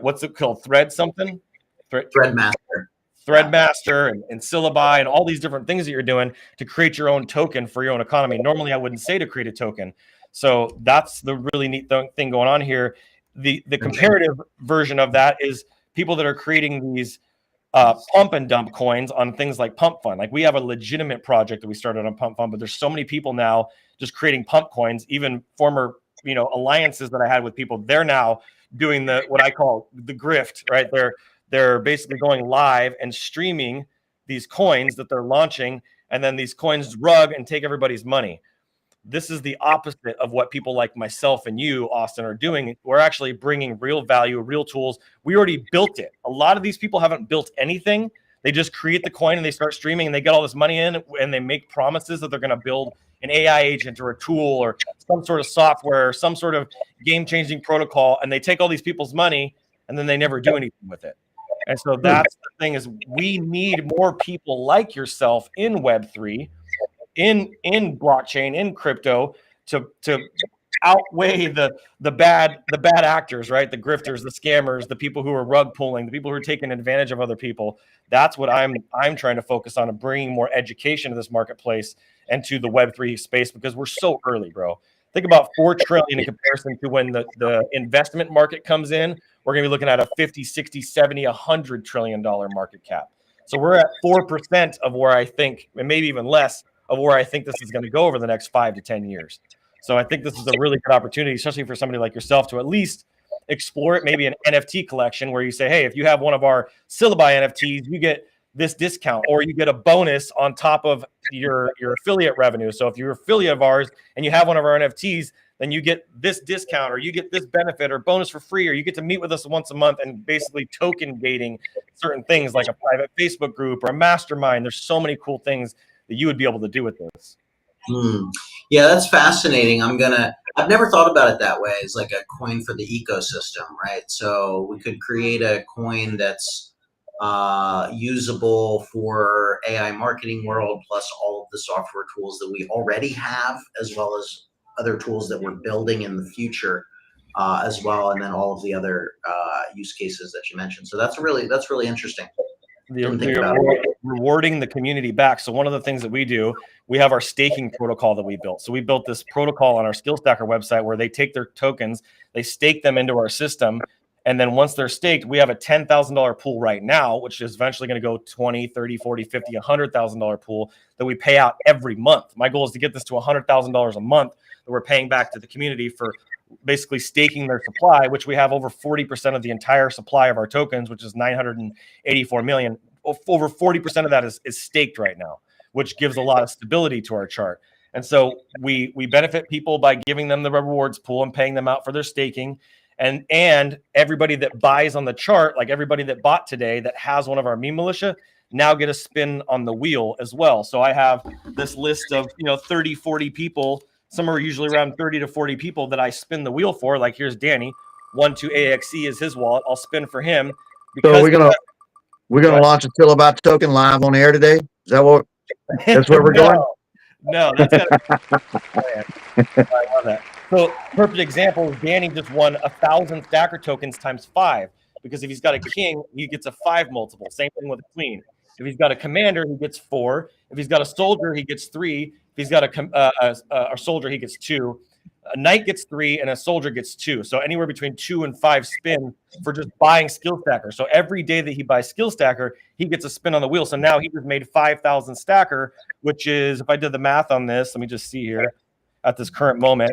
what's it called? Threadmaster and Syllabi and all these different things that you're doing to create your own token for your own economy. Normally, I wouldn't say to create a token. So that's the really neat thing going on here. The comparative version of that is people that are creating these pump and dump coins on things like Pump Fund. Like we have a legitimate project that we started on Pump Fund, but there's so many people now just creating pump coins, even former, alliances that I had with people. They're now doing what I call the grift, right? They're basically going live and streaming these coins that they're launching, and then these coins rug and take everybody's money. This is the opposite of what people like myself and you, Austin, are doing. We're actually bringing real value, real tools. We already built it. A lot of these people haven't built anything. They just create the coin and they start streaming and they get all this money in and they make promises that they're going to build an AI agent or a tool or some sort of software, or some sort of game-changing protocol, and they take all these people's money and then they never do anything with it. And so that's the thing, is we need more people like yourself in Web3, in blockchain, in crypto, to outweigh the bad actors, right? The grifters, the scammers, the people who are rug pulling, the people who are taking advantage of other people. That's what I'm trying to focus on, and bringing more education to this marketplace and to the Web3 space, because we're so early, bro. Think about 4 trillion in comparison to when the investment market comes in. We're going to be looking at a 50, 60, 70, $100 trillion market cap. So we're at 4% of where I think, and maybe even less, of where I think this is going to go over the next 5 to 10 years. So I think this is a really good opportunity, especially for somebody like yourself, to at least explore it. Maybe an NFT collection where you say, hey, if you have one of our Syllabi NFTs, you get this discount, or you get a bonus on top of your affiliate revenue. So if you're an affiliate of ours and you have one of our NFTs, then you get this discount, or you get this benefit or bonus for free, or you get to meet with us once a month, and basically token gating certain things like a private Facebook group or a mastermind. There's so many cool things that you would be able to do with this. Yeah, that's fascinating. I've never thought about it that way, as like a coin for the ecosystem, right? So we could create a coin that's usable for AI marketing world, plus all of the software tools that we already have, as well as other tools that we're building in the future as well, and then all of the other use cases that you mentioned. So that's really interesting. Rewarding the community back. So one of the things that we do, we have our staking protocol that we built. So we built this protocol on our SkillStacker website where they take their tokens, they stake them into our system. And then once they're staked, we have a $10,000 pool right now, which is eventually going to go 20, 30, 40, 50, $100,000 pool that we pay out every month. My goal is to get this to $100,000 a month that we're paying back to the community for basically staking their supply, which we have over 40% of the entire supply of our tokens, which is 984 million. Over 40% of that is staked right now, which gives a lot of stability to our chart. And so we benefit people by giving them the rewards pool and paying them out for their staking. And everybody that buys on the chart, like everybody that bought today that has one of our meme militia, now get a spin on the wheel as well. So I have this list of 30, 40 people. Some are usually around 30 to 40 people that I spin the wheel for. Like here's Danny, 12AXE is his wallet. I'll spin for him. So we're gonna launch a Kilobyte token live on air today. Is that what? That's where we're going. No, that's I love that. So perfect example, Danny just won 1,000 stacker tokens times 5, because if he's got a king, he gets a 5 multiple. Same thing with a queen. If he's got a commander, he gets 4. If he's got a soldier, he gets 3. If he's got a soldier, he gets 2. A knight gets 3, and a soldier gets 2. So anywhere between 2 and 5 spin for just buying skill stacker. So every day that he buys skill stacker, he gets a spin on the wheel. So now he just made 5,000 stacker, which is, if I did the math on this, let me just see here at this current moment.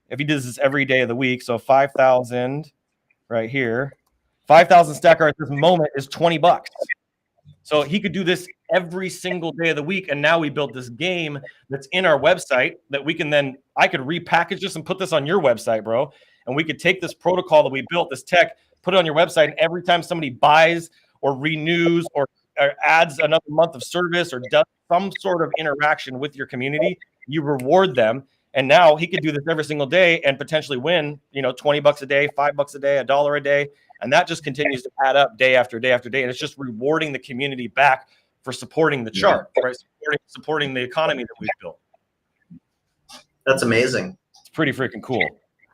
If he does this every day of the week, so 5,000 right here, 5,000 stacker at this moment is $20. So he could do this every single day of the week. And now we built this game that's in our website that we can then, I could repackage this and put this on your website, bro. And we could take this protocol that we built, this tech, put it on your website. And every time somebody buys or renews or adds another month of service or does some sort of interaction with your community, you reward them. And now he could do this every single day and potentially win, $20 a day, $5 a day, $1 a day. And that just continues to add up day after day after day. And it's just rewarding the community back for supporting the chart, right? Supporting the economy that we've built. That's amazing. It's pretty freaking cool.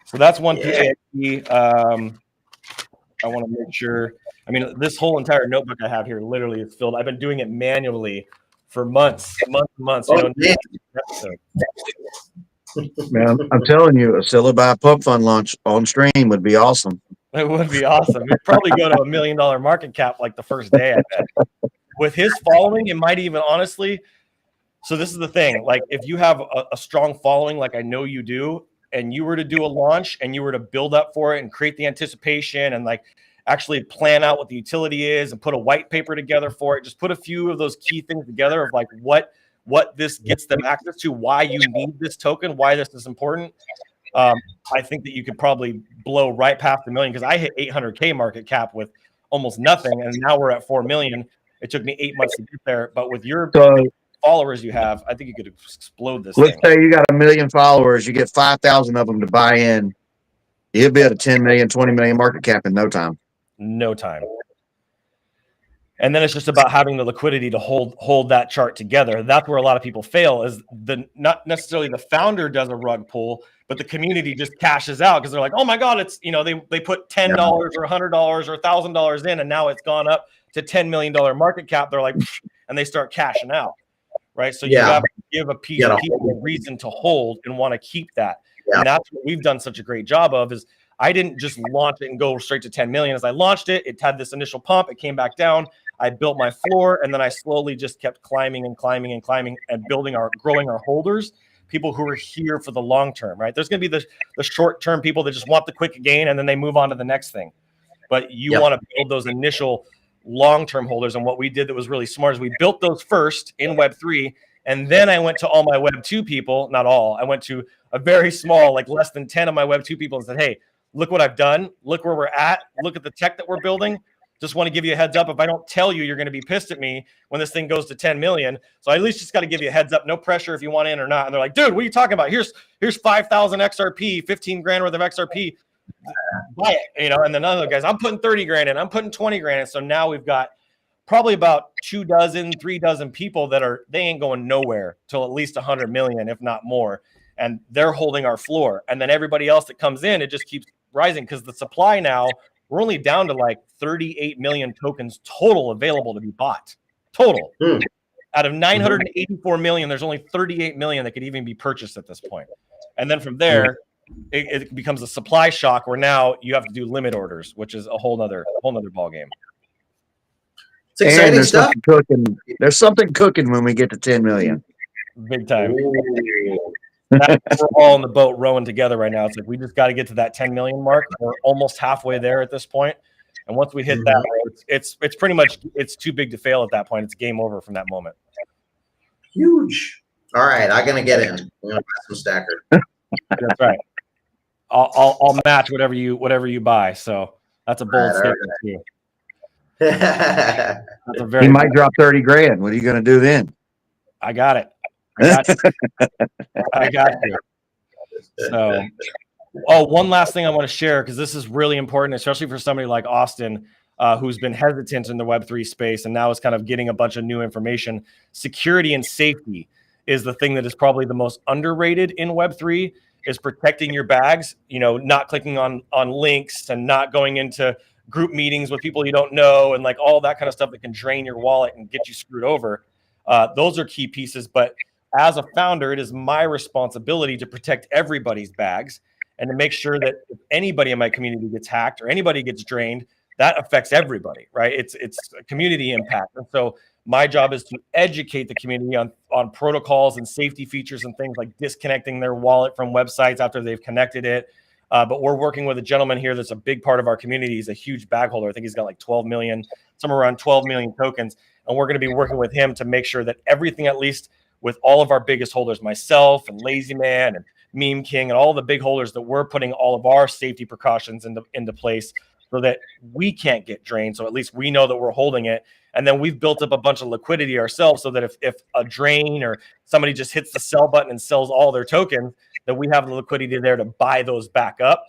So that's one PAXE. I want to make sure. I mean, this whole entire notebook I have here literally is filled. I've been doing it manually for months. Oh, Man, I'm telling you, a Kilobyte pump fund launch on stream would be awesome. It would be awesome. We'd probably go to $1 million market cap like the first day, I bet. With his following, it might even honestly. So this is the thing. Like if you have a strong following, like I know you do, and you were to do a launch and you were to build up for it and create the anticipation and like actually plan out what the utility is and put a white paper together for it, just put a few of those key things together of like what this gets them access to, why you need this token, why this is important. I think that you could probably blow right past $1 million, because I hit 800K market cap with almost nothing, and now we're at 4 million. It took me 8 months to get there, but with your followers you have, I think you could explode this. Let's say you got 1 million followers, you get 5,000 of them to buy in. You'll be at a 10 million, 20 million market cap in no time. No time. And then it's just about having the liquidity to hold that chart together. That's where a lot of people fail, is not necessarily the founder does a rug pull, but the community just cashes out because they're like, oh my God, it's, they put $10 or $100 or $1,000 in, and now it's gone up to $10 million market cap. They're like, and they start cashing out, right? So you have to give a piece of people a reason to hold and want to keep that. Yeah. And that's what we've done such a great job of, is I didn't just launch it and go straight to 10 million. As I launched it, it had this initial pump, it came back down. I built my floor, and then I slowly just kept climbing and climbing and climbing and growing our holders, people who are here for the long term, right? There's going to be the short term people that just want the quick gain and then they move on to the next thing. But you want to build those initial long term holders. And what we did that was really smart is we built those first in Web3. And then I went to all my Web2 people, not all, I went to a very small, like less than 10 of my Web2 people and said, hey, look what I've done. Look where we're at. Look at the tech that we're building. Just want to give you a heads up. If I don't tell you, you're going to be pissed at me when this thing goes to 10 million. So I at least just got to give you a heads up. No pressure if you want in or not. And they're like, dude, what are you talking about? Here's 5,000 XRP, 15 grand worth of XRP. Buy it, And then other guys, I'm putting 30 grand in. I'm putting 20 grand in. So now we've got probably about 3 dozen people they ain't going nowhere till at least 100 million, if not more. And they're holding our floor. And then everybody else that comes in, it just keeps rising because the supply now, we're only down to like 38 million tokens total available to be bought. Total. Out of 984 million, there's only 38 million that could even be purchased at this point. And then from there, it becomes a supply shock where now you have to do limit orders, which is a whole nother ball game. It's exciting stuff. There's something cooking when we get to 10 million. Big time. We're all in the boat rowing together right now. It's like we just got to get to that 10 million mark. We're almost halfway there at this point. And once we hit that, it's pretty much, it's too big to fail at that point. It's game over from that moment. Huge. All right, I'm gonna get in. I'm gonna buy some stacker. That's right. I'll match whatever you buy. So that's a bold statement too. That's a very. He might drop 30 grand. What are you going to do then? I got it. I got you. I got you. So, one last thing I want to share, because this is really important, especially for somebody like Austin, who's been hesitant in the Web3 space and now is kind of getting a bunch of new information. Security and safety is the thing that is probably the most underrated in Web3, is protecting your bags, not clicking on links and not going into group meetings with people you don't know and like all that kind of stuff that can drain your wallet and get you screwed over. Those are key pieces. But as a founder, it is my responsibility to protect everybody's bags and to make sure that if anybody in my community gets hacked or anybody gets drained, that affects everybody, right? It's a community impact. And so my job is to educate the community on protocols and safety features and things like disconnecting their wallet from websites after they've connected it. But we're working with a gentleman here that's a big part of our community. He's a huge bag holder. I think he's got like 12 million, somewhere around 12 million tokens. And we're going to be working with him to make sure that everything, at least with all of our biggest holders, myself and Lazy Man and Meme King and all the big holders, that we're putting all of our safety precautions into place so that we can't get drained. So at least we know that we're holding it. And then we've built up a bunch of liquidity ourselves so that if a drain or somebody just hits the sell button and sells all their tokens, that we have the liquidity there to buy those back up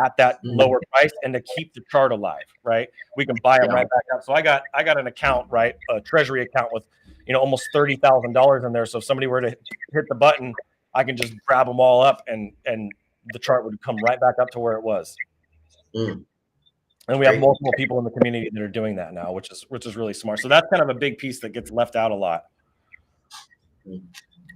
at that lower price and to keep the chart alive, right? We can buy them right back up. So I got an account, right? A treasury account with, almost $30,000 in there. So if somebody were to hit the button, I can just grab them all up and the chart would come right back up to where it was. And we have multiple people in the community that are doing that now, which is really smart. So that's kind of a big piece that gets left out a lot.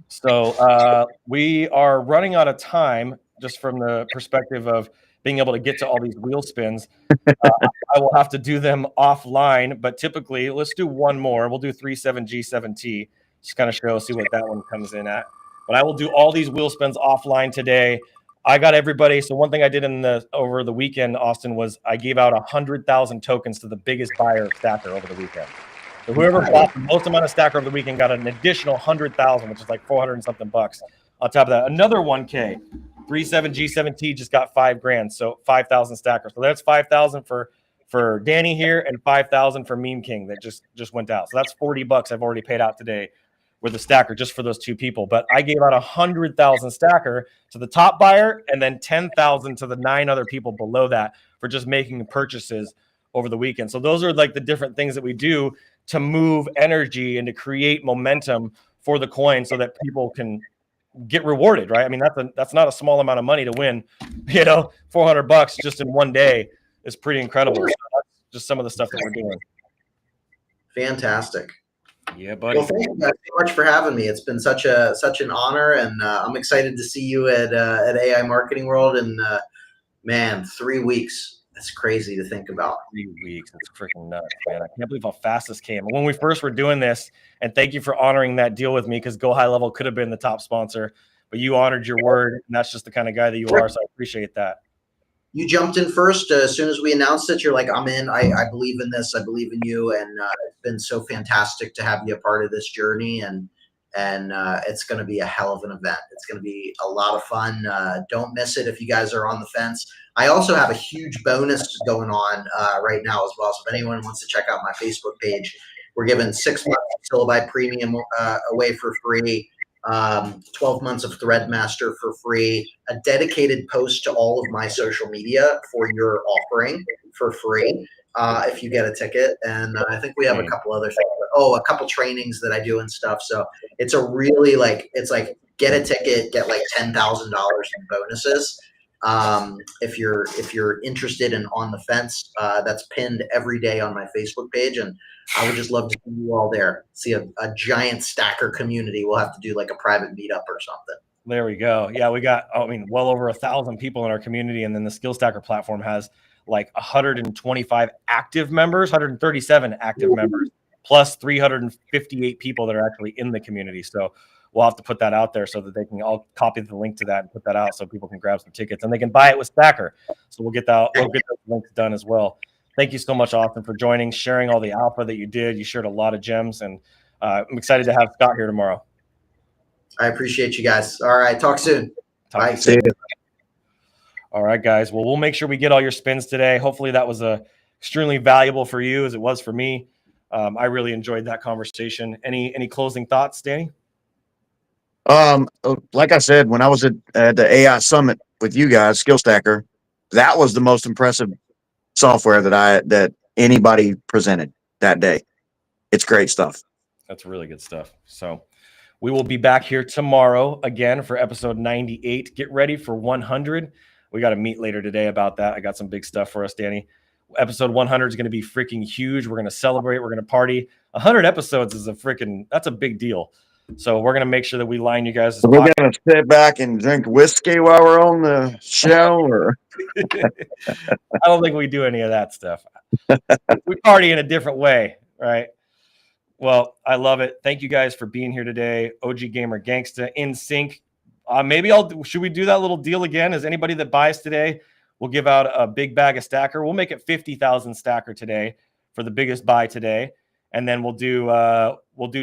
So we are running out of time, just from the perspective of being able to get to all these wheel spins. I will have to do them offline, but typically let's do one more. We'll do 37G7T, just kind of see what that one comes in at. But I will do all these wheel spins offline today. I got everybody. So one thing I did over the weekend, Austin, was I gave out 100,000 tokens to the biggest buyer of Stacker over the weekend. So whoever bought the most amount of Stacker over the weekend got an additional 100,000, which is like 400 and something bucks. On top of that, another 1K, 37G7T just got $5,000, so 5,000 Stacker. So that's 5,000 for Danny here and 5,000 for Meme King that just went out. So that's $40 I've already paid out today with the Stacker just for those two people. But I gave out 100,000 Stacker to the top buyer and then 10,000 to the 9 other people below that for just making purchases over the weekend. So those are like the different things that we do to move energy and to create momentum for the coin so that people can get rewarded, right? I mean, that's not a small amount of money to win, $400 just in one day is pretty incredible. So that's just some of the stuff that we're doing. Fantastic. Yeah, buddy. Well, thank you guys so much for having me. It's been such an honor, and I'm excited to see you at AI Marketing World in 3 weeks. That's crazy to think about. 3 weeks. That's freaking nuts, man. I can't believe how fast this came. When we first were doing this, and thank you for honoring that deal with me, because Go High Level could have been the top sponsor, but you honored your word, and that's just the kind of guy that you are, so I appreciate that. You jumped in first. As soon as we announced it, you're like, I'm in. I believe in this. I believe in you. And it's been so fantastic to have you a part of this journey. And it's going to be a hell of an event. It's going to be a lot of fun. Don't miss it if you guys are on the fence. I also have a huge bonus going on right now as well. So if anyone wants to check out my Facebook page, we're giving 6 months of Syllabi Premium away for free. 12 months of Threadmaster for free, a dedicated post to all of my social media for your offering for free if you get a ticket. And I think we have a couple other things. A couple trainings that I do and stuff. So it's a really it's like get a ticket, get like $10,000 in bonuses. If you're interested and on the fence, that's pinned every day on my Facebook page, and I would just love to see you all there. See a giant Stacker community. We'll have to do like a private meetup or something. There we go. Yeah, we got well over 1,000 people in our community, and then the Skill Stacker platform has like 125 active members, 137 active members, plus 358 people that are actually in the community. So we'll have to put that out there so that they can all copy the link to that and put that out so people can grab some tickets and they can buy it with Stacker. So we'll get those links done as well. Thank you so much, Austin, for joining, sharing all the alpha that you did. You shared a lot of gems, and I'm excited to have Scott here tomorrow. I appreciate you guys. All right. Talk soon. Bye. See you. All right, guys. Well, we'll make sure we get all your spins today. Hopefully that was extremely valuable for you as it was for me. I really enjoyed that conversation. Any closing thoughts, Danny? Like I said, when I was at the AI Summit with you guys, Skill Stacker, that was the most impressive software that anybody presented that day. It's great stuff. That's really good stuff. So we will be back here tomorrow again for episode 98. Get ready for 100. We got to meet later today about that. I got some big stuff for us, Danny. Episode 100 is going to be freaking huge. We're going to celebrate. We're going to party. 100 episodes is that's a big deal. So we're going to make sure that we line you guys. We're going to sit back and drink whiskey while we're on the show, or I don't think we do any of that stuff. We party in a different way, right? Well, I love it. Thank you guys for being here today. OG Gamer Gangsta in sync. Should we do that little deal again? Is anybody that buys today, we'll give out a big bag of stacker. We'll make it 50,000 stacker today for the biggest buy today. And then we'll do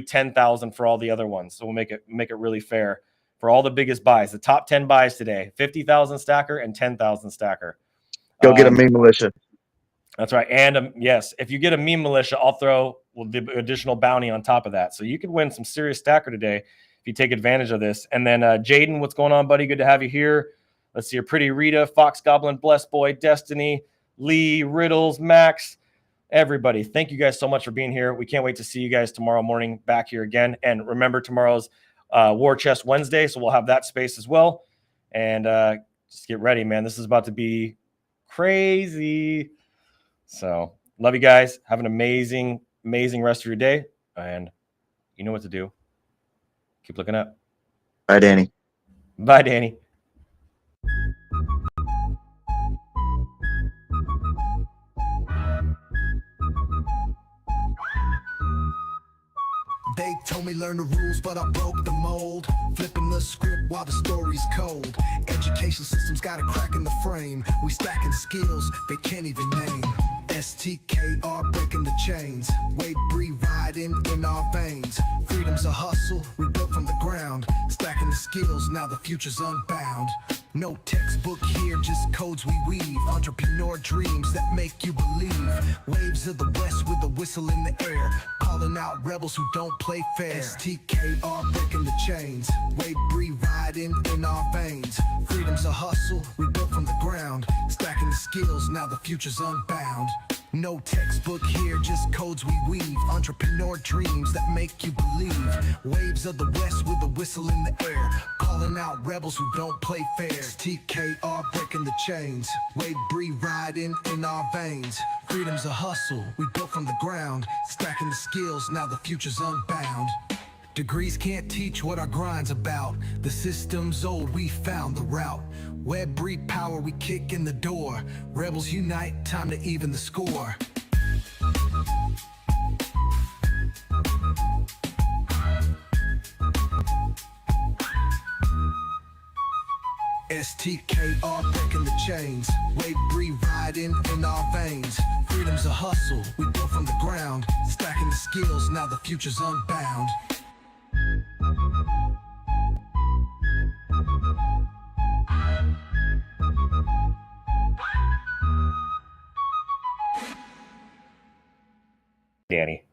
10,000 for all the other ones. So we'll make it really fair for all the biggest buys. The top 10 buys today, 50,000 stacker and 10,000 stacker. Go get a meme militia. That's right. And yes, if you get a meme militia, I'll throw the additional bounty on top of that. So you could win some serious stacker today if you take advantage of this. And then Jaden, what's going on, buddy? Good to have you here. Let's see your pretty Rita, Fox Goblin, Blessed Boy, Destiny, Lee, Riddles, Max, everybody. Thank you guys so much for being here. We can't wait to see you guys tomorrow morning back here again. And remember, tomorrow's War Chest Wednesday, so we'll have that space as well. And just get ready, man. This is about to be crazy. So love you guys. Have an amazing rest of your day. And you know what to do. Keep looking up. Bye, Danny. Bye, Danny. They told me learn the rules, but I broke the mold. Flipping the script while the story's cold. Education system's got a crack in the frame. We stacking skills they can't even name. STKR breaking the chains. Wade Bree riding in our veins. Freedom's a hustle we built from the ground. Stacking the skills, now the future's unbound. No textbook here, just codes we weave. Entrepreneur dreams that make you believe. Waves of the west with a whistle in the air. Calling out rebels who don't play fair. STKR breaking the chains. Wade Bree riding in our veins. Freedom's a hustle we built from the ground. Stacking the skills, now the future's unbound. No textbook here, just codes we weave. Entrepreneur dreams that make you believe. Waves of the west with a whistle in the air. Calling out rebels who don't play fair. TKR breaking the chains. Wade Bree riding in our veins. Freedom's a hustle we built from the ground. Stacking the skills, now the future's unbound. Degrees can't teach what our grind's about. The system's old, we found the route. Web breed power, we kick in the door. Rebels unite, time to even the score. STKR breaking the chains. Wade Bree riding in our veins. Freedom's a hustle we built from the ground. Stacking the skills, now the future's unbound. Danny.